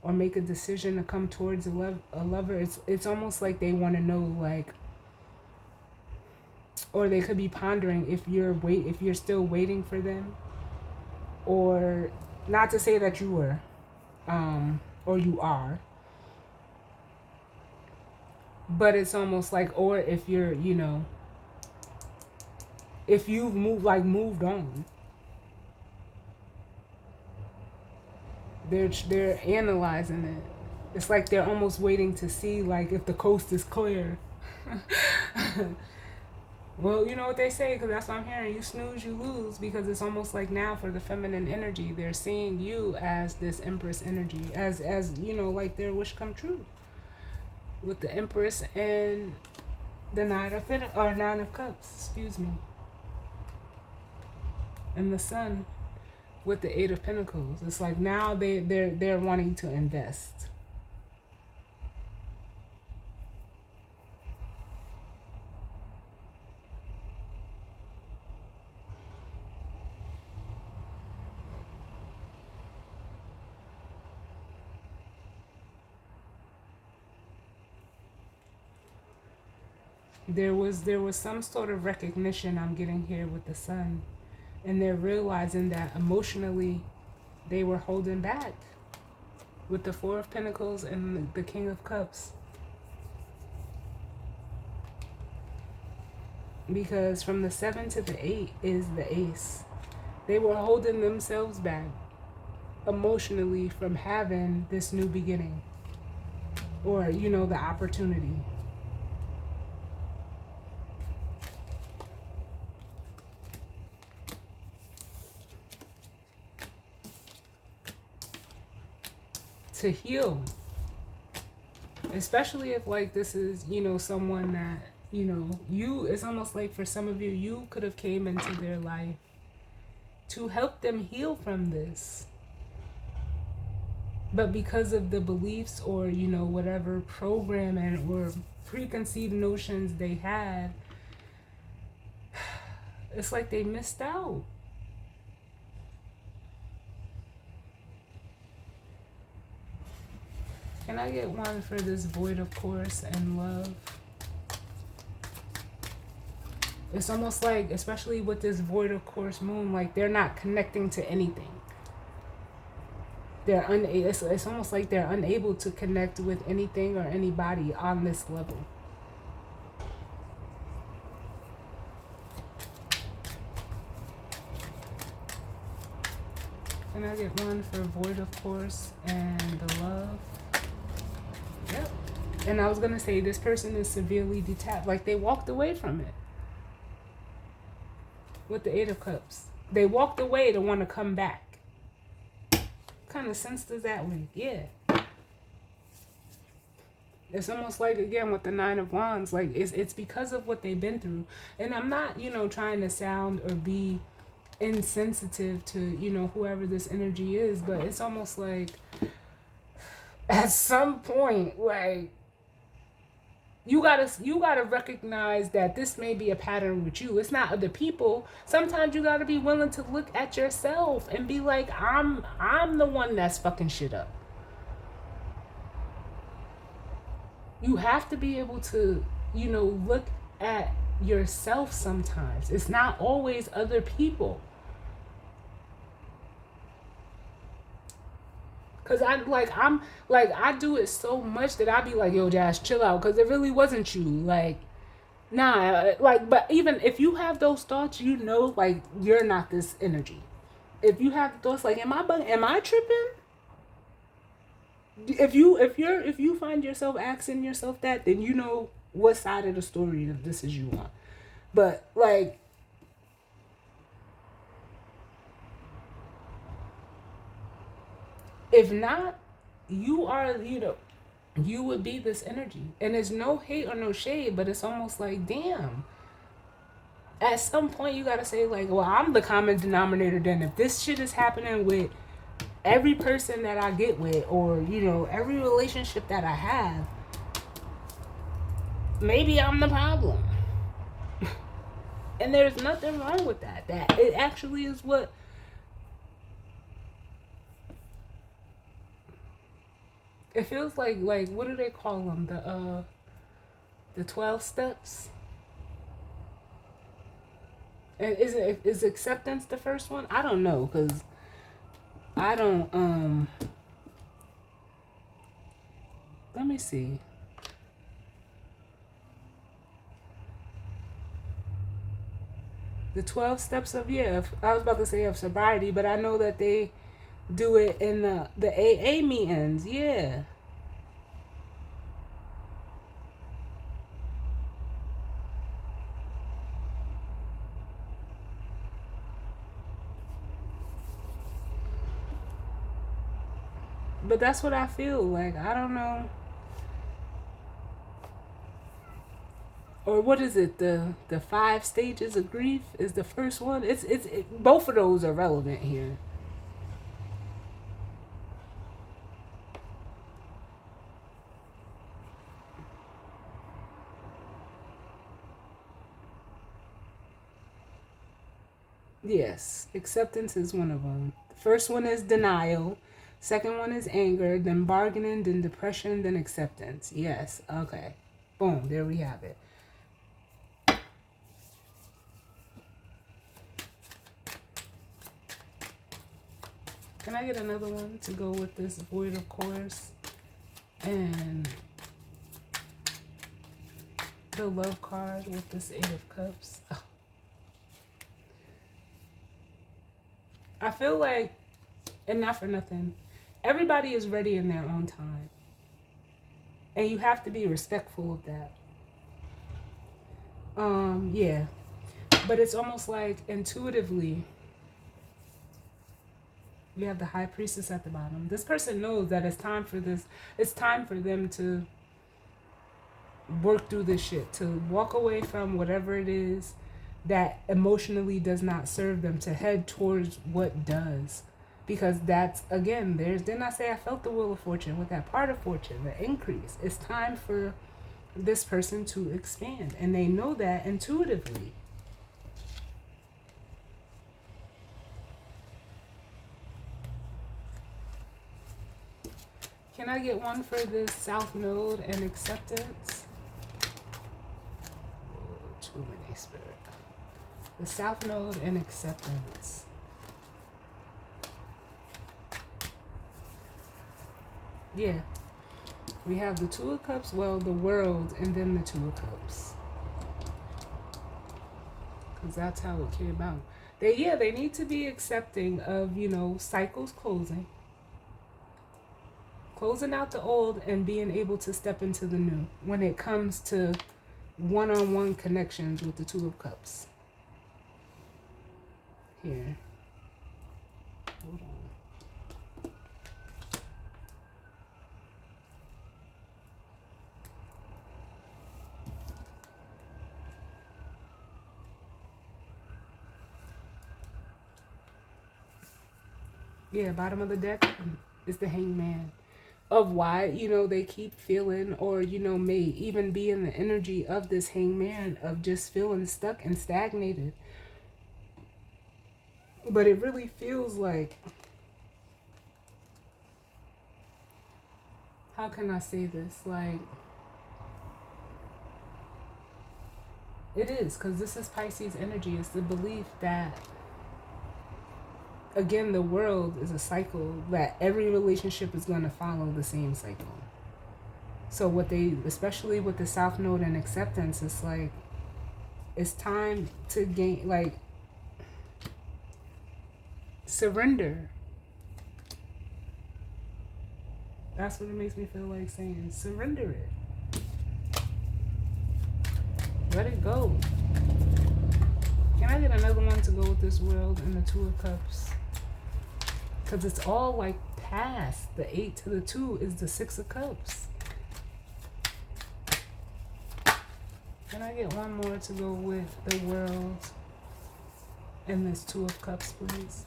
or make a decision to come towards a lover, it's almost like they want to know, like, or they could be pondering if you're still waiting for them, or not to say that you were, or you are, but it's almost like, or if you're, you know, if you've moved on. They're analyzing it. It's like they're almost waiting to see, like, if the coast is clear. Well, you know what they say, because that's what I'm hearing. You snooze, you lose, because it's almost like now for the feminine energy, they're seeing you as this Empress energy, as you know, like their wish come true. With the Empress and the Nine of Cups, excuse me. And the Sun with the Eight of Pentacles. It's like now they're wanting to invest. There was some sort of recognition I'm getting here with the Sun, and they're realizing that emotionally they were holding back with the Four of Pentacles and the King of Cups. Because from the 7 to the 8 is the Ace. They were holding themselves back emotionally from having this new beginning, or, you know, the opportunity. To heal. Especially if, like, this is, you know, someone that, you know, it's almost like for some of you, you could have came into their life to help them heal from this. But because of the beliefs or, whatever programming or preconceived notions they had, it's like they missed out. Can I get one for this void of course and love? It's almost like, especially with this void of course moon, like they're not connecting to anything. It's almost like they're unable to connect with anything or anybody on this level. Can I get one for void of course and the love? Yep. And I was gonna say this person is severely detached, like they walked away from it. With the Eight of Cups, they walked away to want to come back. What kind of sense does that make? Yeah. It's almost like, again, with the Nine of Wands, like it's because of what they've been through. And I'm not, trying to sound or be insensitive to, whoever this energy is, but it's almost like at some point, like, you gotta recognize that this may be a pattern with you. It's not other people. Sometimes you gotta be willing to look at yourself and be like, I'm the one that's fucking shit up. You have to be able to, look at yourself sometimes. It's not always other people. Cause I do it so much that I be like, yo, Josh, chill out. Cause it really wasn't you. Like, nah, like, but even if you have those thoughts, like, you're not this energy. If you have thoughts like, am I tripping? If you find yourself asking yourself that, then you know what side of the story of this is you on. But like, if not, you are, you would be this energy. And there's no hate or no shade, but it's almost like, damn. At some point, you gotta say, like, well, I'm the common denominator then. If this shit is happening with every person that I get with, or, every relationship that I have, maybe I'm the problem. And there's nothing wrong with that. That it actually is what it feels like what do they call them? The 12 steps. And is acceptance the first one? I don't know, cuz I don't let me see. The 12 steps of, I was about to say of sobriety, but I know that they do it in the AA meetings, yeah. But that's what I feel like. I don't know. Or what is it? The 5 stages of grief is the first one. Both of those are relevant here. Yes, acceptance is one of them. The first one is denial. Second one is anger, then bargaining, then depression, then acceptance. Yes, okay. Boom, there we have it. Can I get another one to go with this void of course? And the love card with this 8 of cups. Oh. I feel like, and not for nothing, everybody is ready in their own time. And you have to be respectful of that. Yeah. But it's almost like intuitively, you have the high priestess at the bottom. This person knows that it's time for this. It's time for them to work through this shit, to walk away from whatever it is that emotionally does not serve them, to head towards what does. Because that's, again, didn't I say I felt the wheel of fortune with that part of fortune, the increase? It's time for this person to expand, and they know that intuitively. Can I get one for this South Node and acceptance? Oh, too many, Spirit. The South Node and acceptance. Yeah. We have the Two of Cups, well, the world, and then the Two of Cups. Because that's how it came out. They need to be accepting of, cycles closing. Closing out the old and being able to step into the new when it comes to one-on-one connections with the Two of Cups. Here. Hold on. Yeah, bottom of the deck is the Hangman. Of why, they keep feeling, or, may even be in the energy of this Hangman of just feeling stuck and stagnated. But it really feels like, how can I say this? Like, it is, because this is Pisces energy. It's the belief that, again, the world is a cycle, that every relationship is going to follow the same cycle. So what they, especially with the South Node and acceptance, it's like, it's time to gain, like, surrender. That's what it makes me feel like saying. Surrender it. Let it go. Can I get another one to go with this world and the Two of Cups? Because it's all like past. The 8 to the 2 is the 6 of Cups. Can I get one more to go with the world and this Two of Cups, please?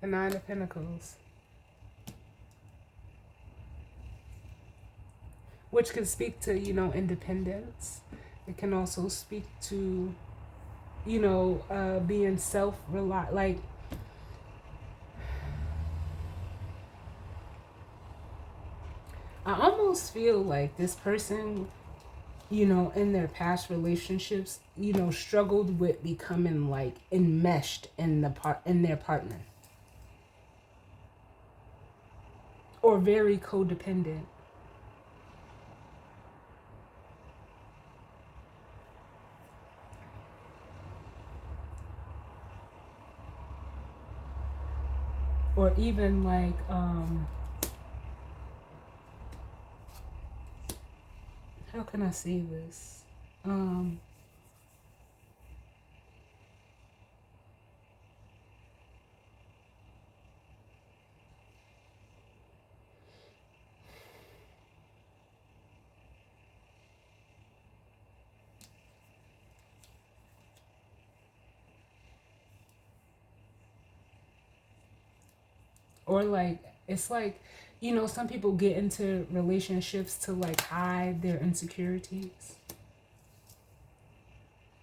The 9 of Pentacles. Which can speak to, independence. It can also speak to, being self-reliant. Like, I almost feel like this person, in their past relationships, struggled with becoming like enmeshed in their partner. Or very codependent. Or even like, how can I say this? Or like, it's like, some people get into relationships to like hide their insecurities.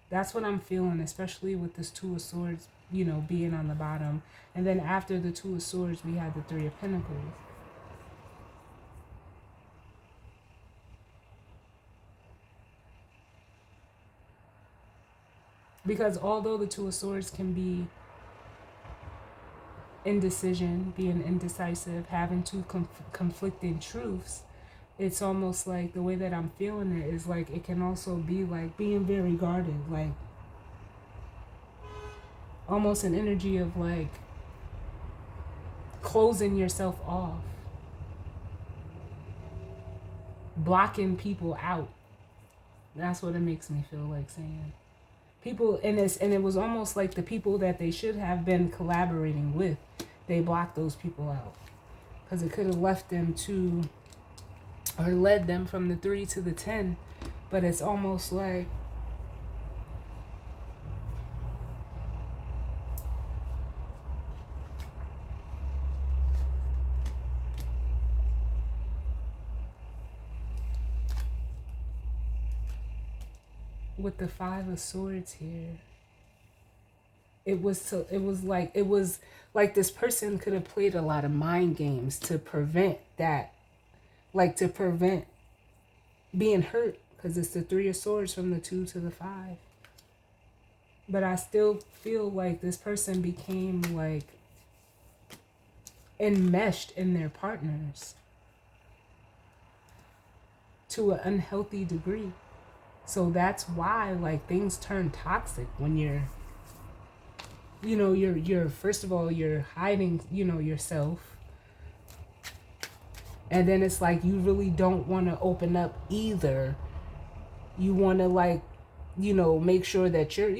That's what I'm feeling, especially with this Two of Swords, being on the bottom. And then after the Two of Swords, we had the Three of Pentacles. Because although the Two of Swords can be indecision, being indecisive, having two conflicting truths, it's almost like the way that I'm feeling it is like it can also be like being very guarded, like almost an energy of like closing yourself off, blocking people out. That's what it makes me feel like saying. People, and it was almost like the people that they should have been collaborating with, they blocked those people out. because it could have left them to, or led them from the 3 to the 10. But it's almost like with the 5 of Swords here, it was like this person could have played a lot of mind games to prevent that, like to prevent being hurt, because it's the 3 of Swords from the 2 to the 5. But I still feel like this person became like enmeshed in their partners to an unhealthy degree. So that's why like things turn toxic when you're first of all you're hiding, yourself. And then it's like you really don't want to open up either. You want to like, make sure that you're,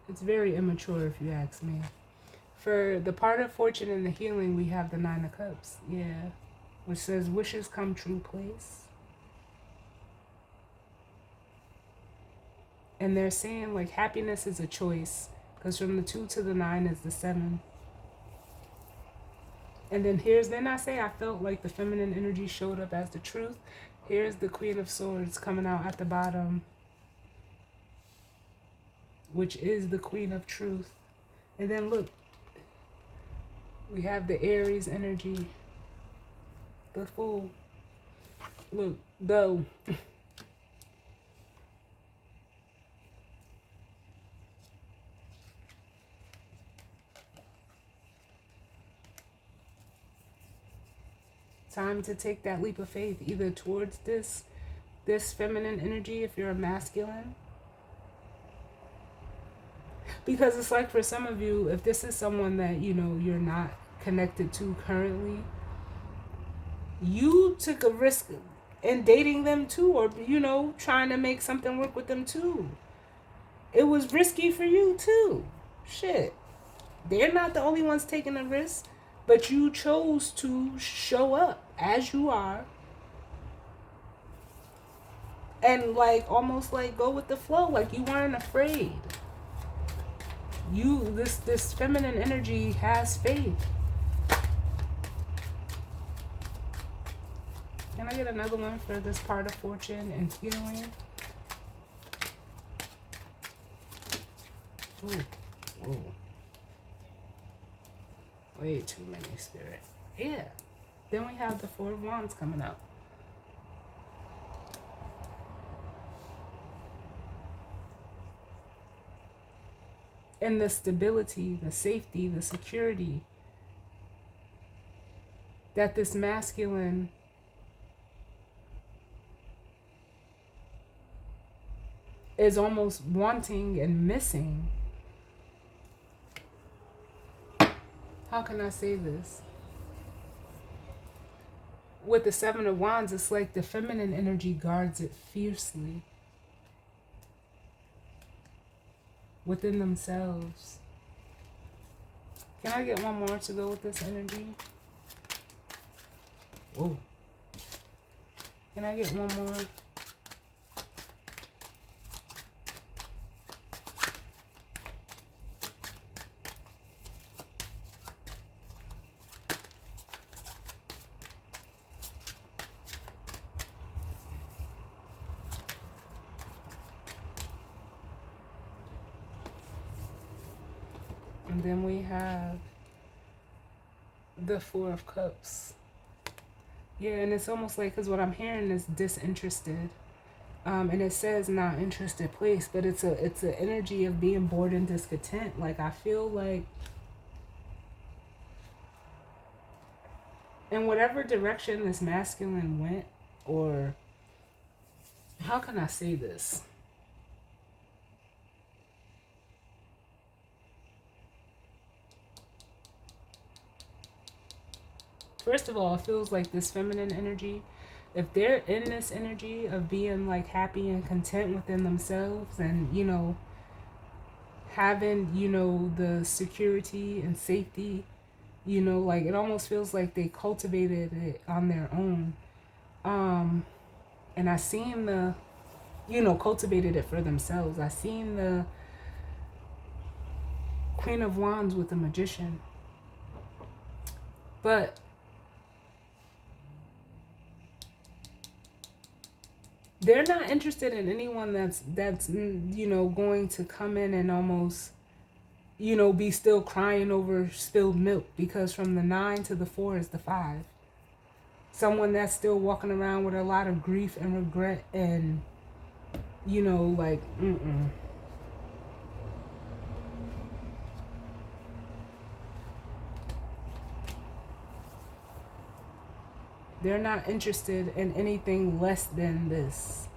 it's very immature if you ask me. For the part of fortune and the healing, we have the 9 of Cups. Yeah. Which says wishes come true place. And they're saying like happiness is a choice. Because from the 2 to the 9 is the 7. And then I say I felt like the feminine energy showed up as the truth. Here's the Queen of Swords coming out at the bottom, which is the Queen of Truth. And then look, we have the Aries energy, the Fool. Look, though. Time to take that leap of faith, either towards this feminine energy if you're a masculine. Because it's like for some of you, if this is someone that, you're not connected to currently, you took a risk in dating them too, or, trying to make something work with them too. It was risky for you too. Shit. They're not the only ones taking a risk. But you chose to show up as you are and like almost like go with the flow, like you weren't afraid. This feminine energy has faith. Can I get another one for this part of fortune and healing? Ooh. Way too many, Spirit. Yeah. Then we have the 4 of Wands coming out. And the stability, the safety, the security that this masculine is almost wanting and missing. How can I say this? With the 7 of Wands, it's like the feminine energy guards it fiercely within themselves. Can I get one more to go with this energy? Whoa. Can I get one more? And then we have the 4 of Cups. Yeah, and it's almost like, because what I'm hearing is disinterested. And it says not interested place, but it's an energy of being bored and discontent. Like, I feel like in whatever direction this masculine went, or how can I say this? First of all, it feels like this feminine energy, if they're in this energy of being like happy and content within themselves, and having, you know, the security and safety, you know, like it almost feels like they cultivated it on their own. And I seen the, you know, cultivated it for themselves. I seen the Queen of Wands with the Magician. But they're not interested in anyone that's you know, going to come in and almost, you know, be still crying over spilled milk, because from the 9 to the 4 is the 5. Someone that's still walking around with a lot of grief and regret and, you know, like, They're not interested in anything less than this.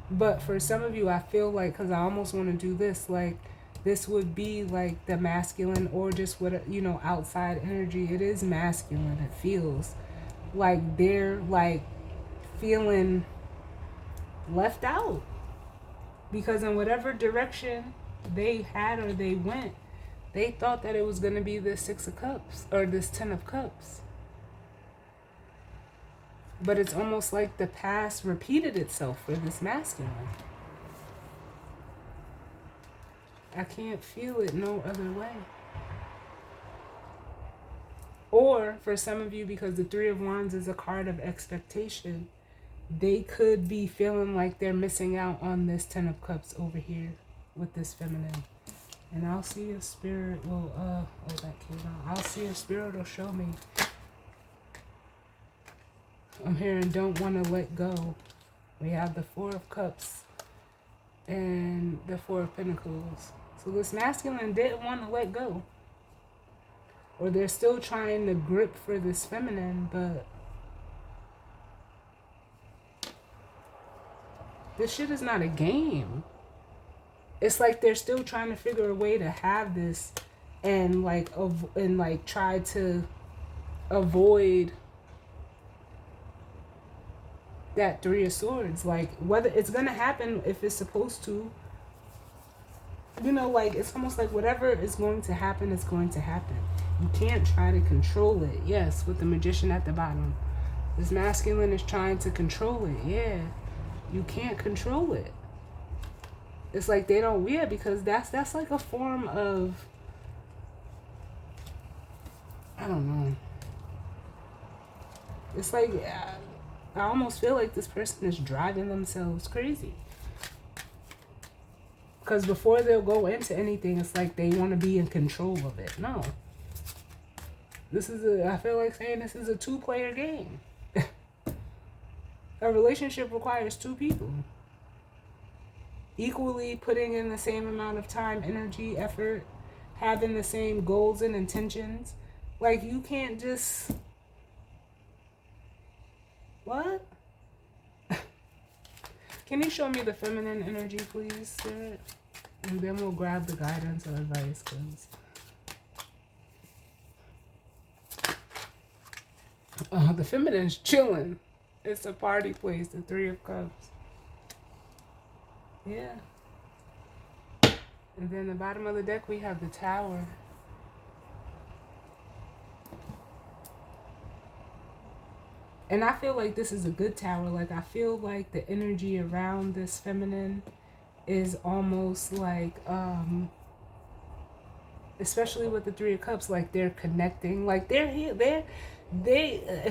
But for some of you, I feel like, because I almost want to do this, like, this would be like the masculine, or just what, you know, outside energy. It is masculine. It feels like they're like feeling left out, because in whatever direction they had or they went, they thought that it was going to be this 6 of Cups or this 10 of Cups. But it's almost like the past repeated itself for this masculine. I can't feel it no other way. Or for some of you, because the 3 of Wands is a card of expectation, they could be feeling like they're missing out on this 10 of Cups over here with this feminine. And I'll see if spirit will, that came out. I'll see if spirit will show me. I'm hearing don't want to let go. We have the 4 of Cups and the 4 of Pentacles. So this masculine didn't want to let go. Or they're still trying to grip for this feminine, but this shit is not a game. It's like they're still trying to figure a way to have this and like try to avoid that 3 of Swords. Like, whether it's gonna happen, if it's supposed to, you know, like, it's almost like whatever is going to happen is going to happen. You can't try to control it. Yes, with the Magician at the bottom, this masculine is trying to control it. Yeah, you can't control it. It's like they don't, yeah, because that's like a form of, I don't know. It's like, I almost feel like this person is driving themselves crazy. Because before they'll go into anything, it's like they want to be in control of it. No. This is I feel like saying this is a 2-player game. A relationship requires 2 people. Equally putting in the same amount of time, energy, effort, having the same goals and intentions. Like, you can't just... What? Can you show me the feminine energy, please, Spirit? And then we'll grab the guidance or advice, because... the feminine's chilling. It's a party place, the 3 of Cups. Yeah. And then the bottom of the deck, we have the Tower. And I feel like this is a good tower. Like, I feel like the energy around this feminine is almost like, especially with the 3 of Cups, like they're connecting. Like it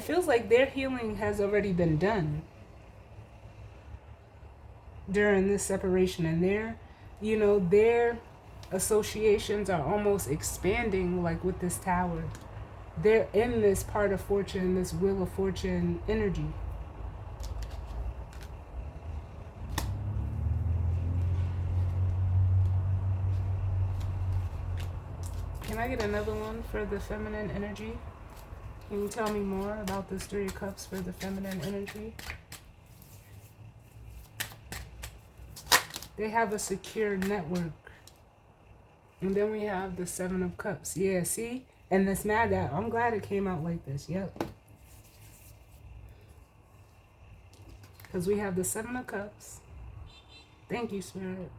feels like their healing has already been done during this separation, and their associations are almost expanding, like with this Tower. They're in this part of fortune, this Wheel of Fortune energy. Can I get another one for the feminine energy? Can you tell me more about this 3 of Cups for the feminine energy? They have a secure network. And then we have the 7 of Cups. Yeah, see? And this mad guy, I'm glad it came out like this. Yep. Because we have the 7 of Cups. Thank you, Spirit.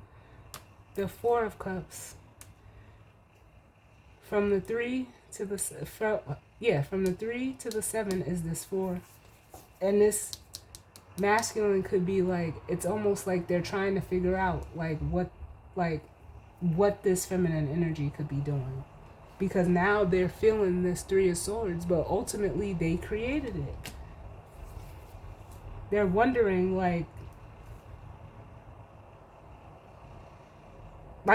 The Four of Cups. From the 3 to the from the 3 to the 7 is this 4. And this masculine could be like, it's almost like they're trying to figure out like what this feminine energy could be doing. Because now they're feeling this 3 of Swords, but ultimately they created it. They're wondering like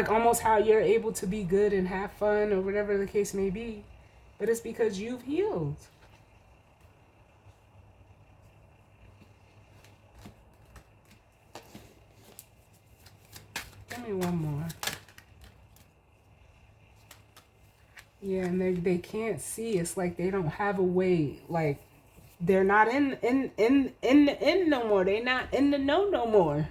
almost how you're able to be good and have fun or whatever the case may be. But it's because you've healed. Give me one more. Yeah, and they can't see. It's like they don't have a way. Like they're not in no more. They're not in the know no more.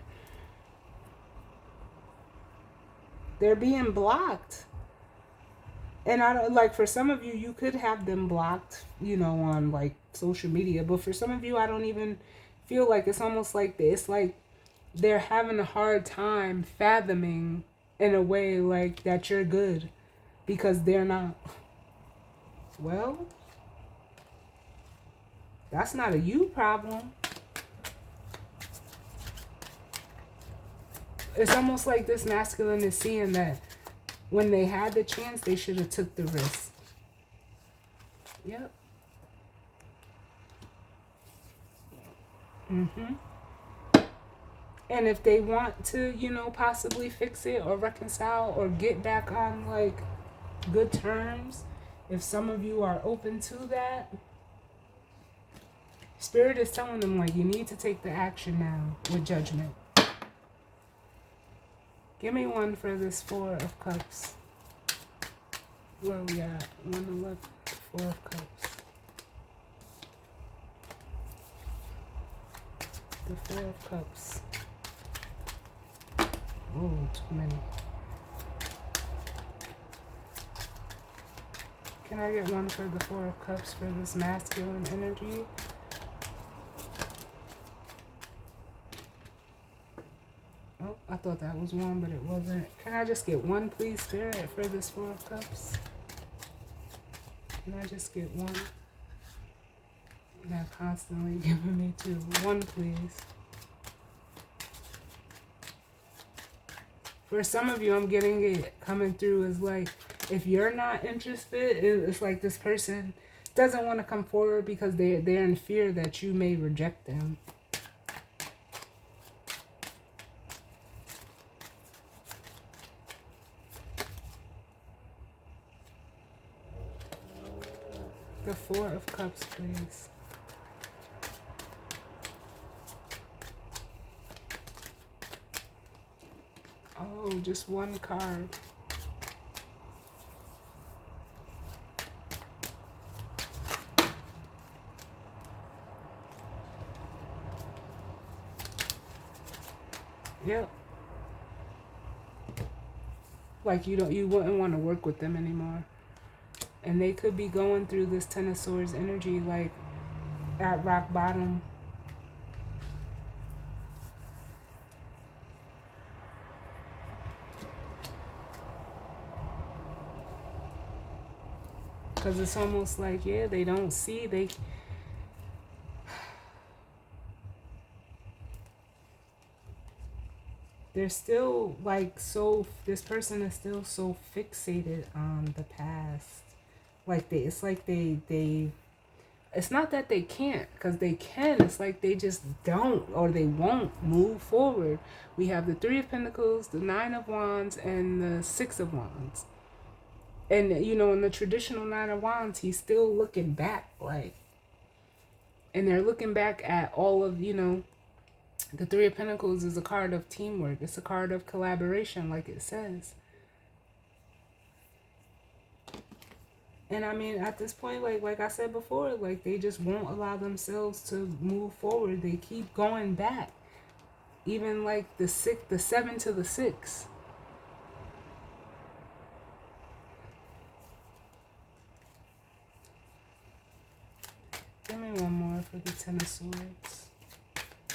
They're being blocked. And I don't, like, for some of you, you could have them blocked, you know, on like social media. But for some of you, I don't even feel like it's almost like it's like they're having a hard time fathoming in a way like that you're good because they're not. Well, that's not a you problem. It's almost like this masculine is seeing that when they had the chance, they should have took the risk. Yep. And if they want to, you know, possibly fix it or reconcile or get back on like good terms, if some of you are open to that, Spirit is telling them like you need to take the action now with judgment. Give me one for this Four of Cups. Where are we at? 111. Four of Cups. The Four of Cups. Oh, too many. Can I get one for the Four of Cups for this masculine energy? Oh, I thought that was one, but it wasn't. Can I just get one, please, Spirit, for this Four of Cups? Can I just get one? They're constantly giving me two. One, please. For some of you, I'm getting it coming through as like, if you're not interested, it's like this person doesn't want to come forward because they're in fear that you may reject them. The Four of Cups, please. Oh, just one card. Yep. Like you wouldn't want to work with them anymore. And they could be going through this Ten of Swords energy like at rock bottom. Because it's almost like, yeah, they don't see, they're still like this person is still so fixated on the past. Like it's like it's not that they can't, because they can, it's like they just don't or they won't move forward. We have the Three of Pentacles, the Nine of Wands, and the Six of Wands. And, you know, in the traditional Nine of Wands, he's still looking back, like, and they're looking back at all of, you know, the Three of Pentacles is a card of teamwork. It's a card of collaboration, like it says. And I mean, at this point, like I said before, like they just won't allow themselves to move forward. They keep going back. Even like the 7 to the 6. Give me one more for the Ten of Swords.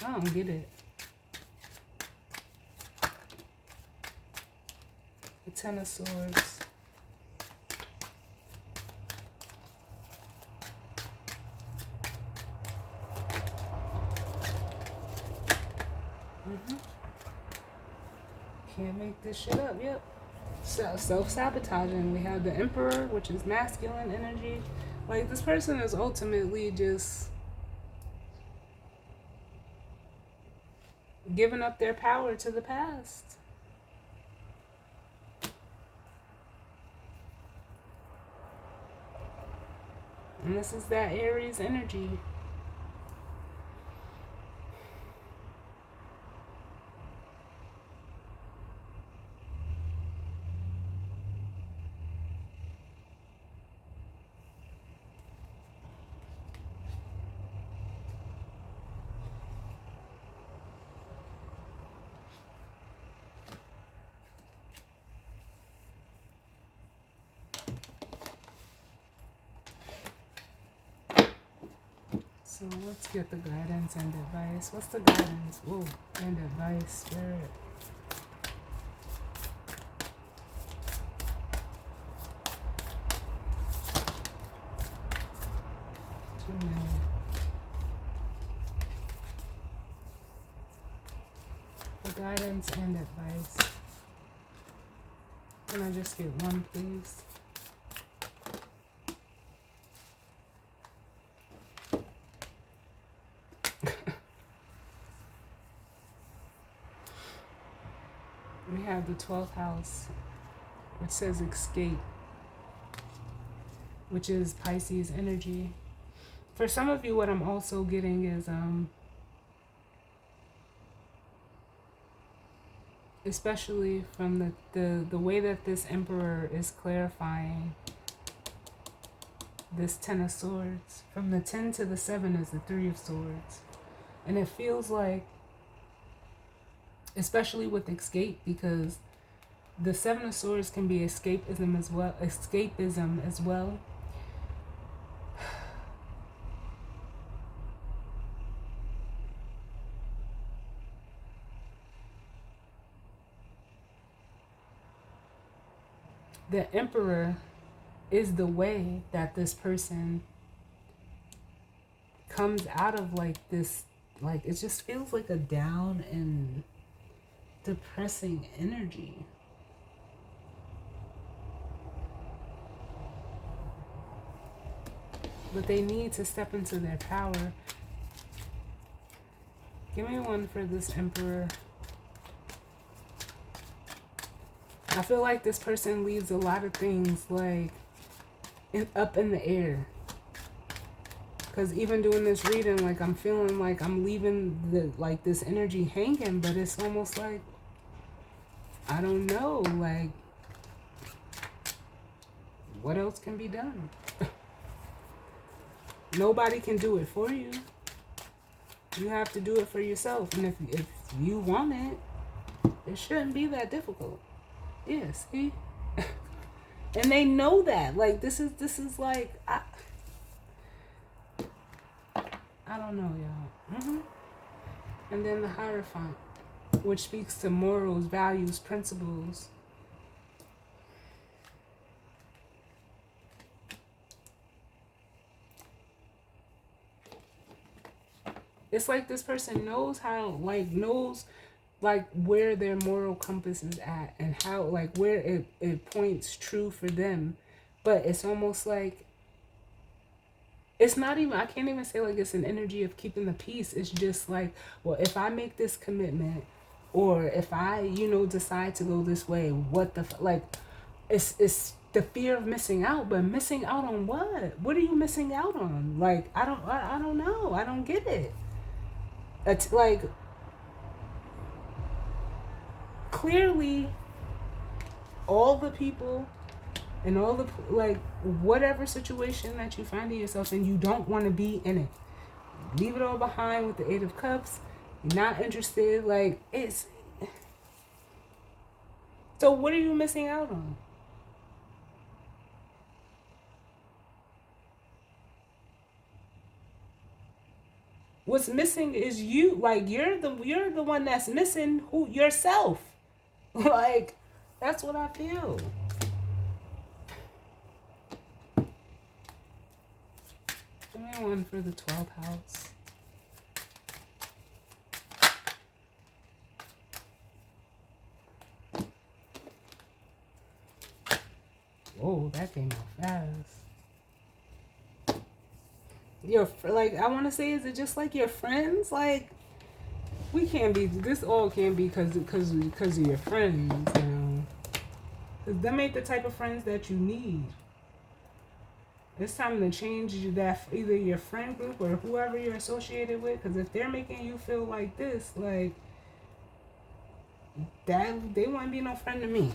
I don't get it. The Ten of Swords. Can't make this shit up. Yep. Self-sabotaging. We have the Emperor, which is masculine energy. Like, this person is ultimately just giving up their power to the past. And this is that Aries energy. So let's get the guidance and advice. What's the guidance? Whoa, and advice, Spirit. Too many. The guidance and advice. Can I just get one, please? We have the 12th house, which says escape, which is Pisces energy. For some of you, what I'm also getting is, especially from the way that this Emperor is clarifying this Ten of Swords. From the 10 to the 7 is the 3 of Swords. And it feels like, especially with escape, because the 7 of Swords can be escapism as well. The Emperor is the way that this person comes out of like this, like it just feels like a down and depressing energy. But they need to step into their power. Give me one for this Emperor. I feel like this person leaves a lot of things like up in the air. Because even doing this reading, like I'm feeling like I'm leaving this energy hanging, but it's almost like, I don't know, like what else can be done? Nobody can do it for you. You have to do it for yourself. And if you want it, it shouldn't be that difficult. Yeah, see? And they know that. Like, this is like, I don't know, y'all. And then the Hierophant, which speaks to morals, values, principles. It's like this person knows how, knows where their moral compass is at and how, where it points true for them. But it's almost like, it's not even, I can't even say like it's an energy of keeping the peace. It's just like, well, if I make this commitment, or if I, decide to go this way, what the, it's the fear of missing out. But missing out on what? What are you missing out on? Like, I don't know. I don't get it. It's like, clearly all the people and all the, whatever situation that you find in yourself in, you don't want to be in it. Leave it all behind with the 8 of Cups. You're not interested. It's, so what are you missing out on? What's missing is you. You're the one that's missing yourself. That's what I feel. Give me one for the 12th house. Whoa, that came out fast. I want to say, is it just like your friends? Like, we can't be, this all can't be because of your friends, you know. Because them ain't the type of friends that you need. It's time to change that, either your friend group or whoever you're associated with. Because if they're making you feel like this, like, that, they wouldn't be no friend to me.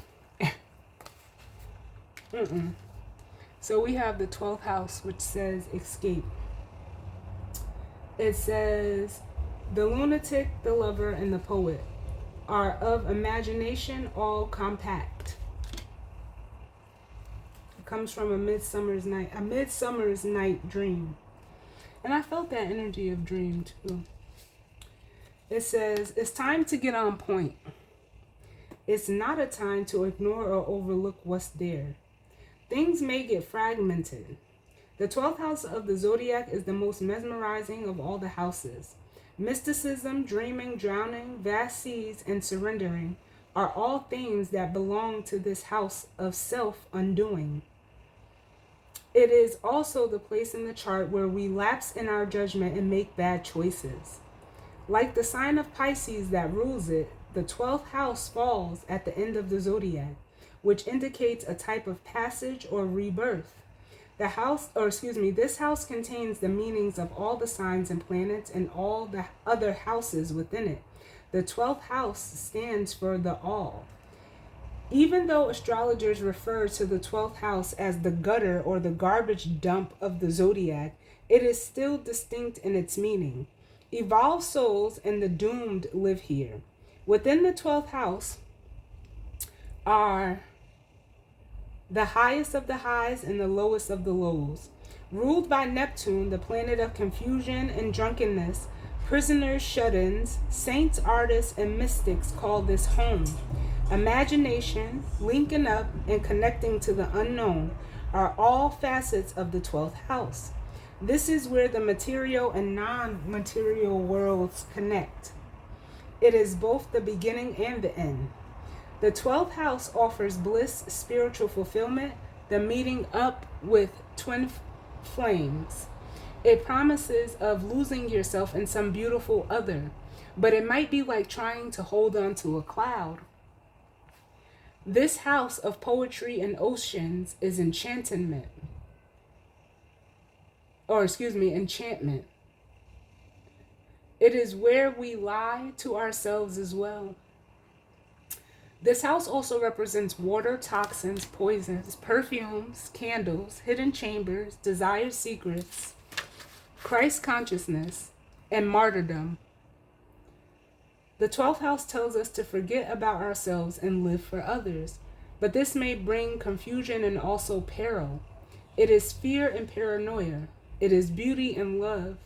So we have the 12th house, which says escape. It says, the lunatic, the lover, and the poet are of imagination all compact. It comes from a midsummer's night dream. And I felt that energy of dream too. It says, it's time to get on point. It's not a time to ignore or overlook what's there. Things may get fragmented. The 12th house of the zodiac is the most mesmerizing of all the houses. Mysticism, dreaming, drowning, vast seas, and surrendering are all themes that belong to this house of self-undoing. It is also the place in the chart where we lapse in our judgment and make bad choices. Like the sign of Pisces that rules it, the 12th house falls at the end of the zodiac, which indicates a type of passage or rebirth. This house contains the meanings of all the signs and planets and all the other houses within it. The 12th house stands for the all. Even though astrologers refer to the 12th house as the gutter or the garbage dump of the zodiac, it is still distinct in its meaning. Evolved souls and the doomed live here. Within the 12th house are the highest of the highs and the lowest of the lows. Ruled by Neptune, the planet of confusion and drunkenness, prisoners, shut-ins, saints, artists, and mystics call this home. Imagination, linking up, and connecting to the unknown are all facets of the 12th house. This is where the material and non-material worlds connect. It is both the beginning and the end. The 12th house offers bliss, spiritual fulfillment, the meeting up with twin flames. It promises of losing yourself in some beautiful other, but it might be like trying to hold on to a cloud. This house of poetry and oceans is enchantment. It is where we lie to ourselves as well. This house also represents water, toxins, poisons, perfumes, candles, hidden chambers, desired secrets, Christ consciousness, and martyrdom. The 12th house tells us to forget about ourselves and live for others, but this may bring confusion and also peril. It is fear and paranoia. It is beauty and love.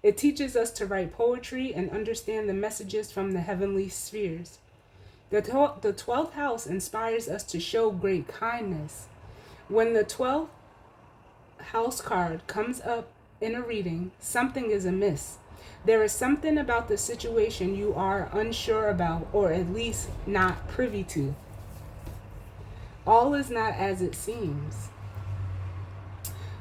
It teaches us to write poetry and understand the messages from the heavenly spheres. The 12th house inspires us to show great kindness. When the 12th house card comes up in a reading, something is amiss. There is something about the situation you are unsure about, or at least not privy to. All is not as it seems.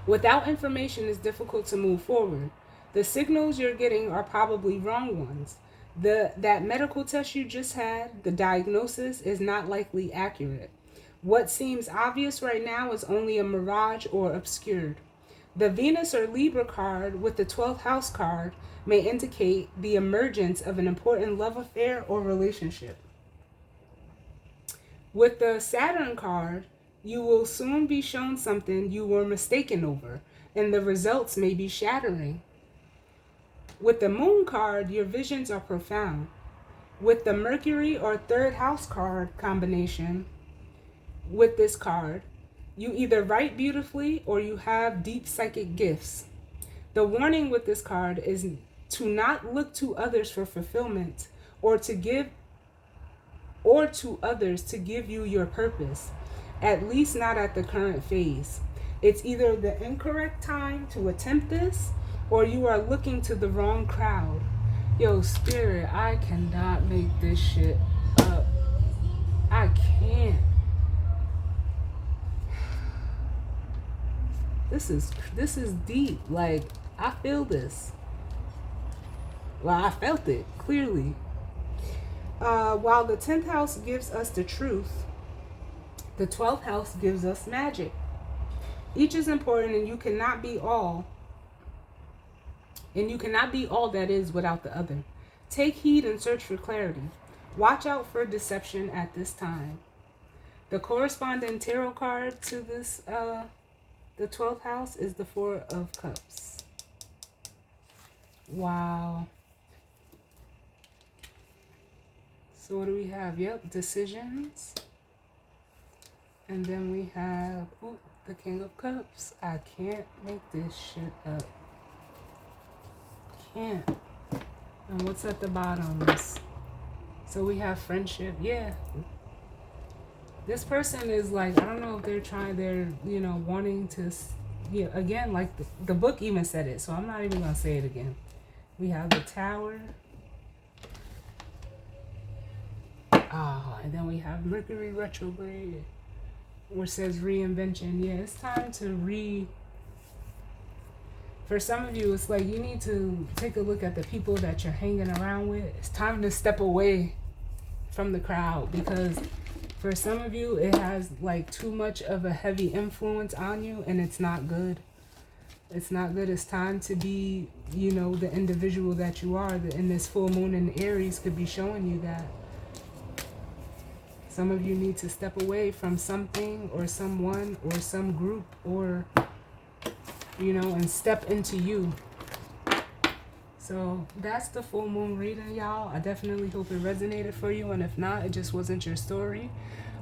Without information, it's difficult to move forward. The signals you're getting are probably wrong ones. That medical test you just had, the diagnosis is not likely accurate. What seems obvious right now is only a mirage or obscured. The Venus or Libra card with the 12th house card may indicate the emergence of an important love affair or relationship. With the Saturn card, you will soon be shown something you were mistaken over, and the results may be shattering. With the Moon card, your visions are profound. With the Mercury or third house card combination, with this card, you either write beautifully or you have deep psychic gifts. The warning with this card is to not look to others for fulfillment or to give or to others to give you your purpose, at least not at the current phase. It's either the incorrect time to attempt this, or you are looking to the wrong crowd. Yo, spirit, I cannot make this shit up. I can't. This is deep. Like, I feel this. Well, I felt it clearly. While the 10th house gives us the truth, the 12th house gives us magic. Each is important, and you cannot be all. And you cannot be all that is without the other. Take heed and search for clarity. Watch out for deception at this time. The corresponding tarot card to this, the 12th house, is the Four of Cups. Wow. So what do we have? Yep, decisions. And then we have the King of Cups. I can't make this shit up. Can't. And what's at the bottom? So we have friendship. Yeah. This person is like, I don't know if they're wanting to, again, like the book even said it. So I'm not even going to say it again. We have the Tower. And then we have Mercury retrograde, which says reinvention. Yeah, it's time to for some of you, it's like you need to take a look at the people that you're hanging around with. It's time to step away from the crowd, because for some of you, it has like too much of a heavy influence on you, and it's not good. It's not good. It's time to be, the individual that you are. And this full moon in Aries could be showing you that. Some of you need to step away from something or someone or some group, or, and step into you. So that's the full moon reading, y'all. I definitely hope it resonated for you. And if not, it just wasn't your story.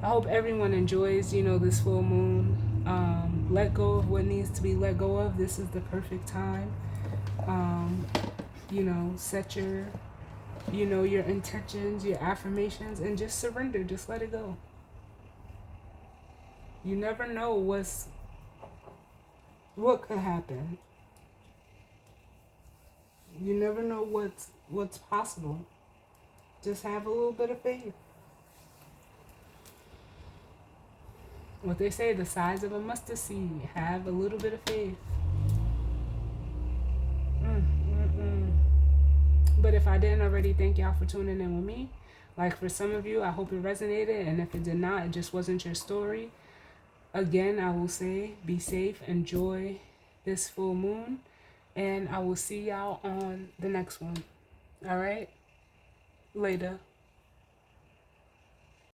I hope everyone enjoys, this full moon. Let go of what needs to be let go of. This is the perfect time. Set your intentions, your affirmations, and just surrender. Just let it go. You never know what could happen. You never know what's possible. Just have a little bit of faith. What they say, the size of a mustard seed. Have a little bit of faith. But if I didn't already, thank y'all for tuning in with me. Like, for some of you, I hope it resonated. And if it did not, it just wasn't your story. Again, I will say, be safe. Enjoy this full moon. And I will see y'all on the next one. All right? Later.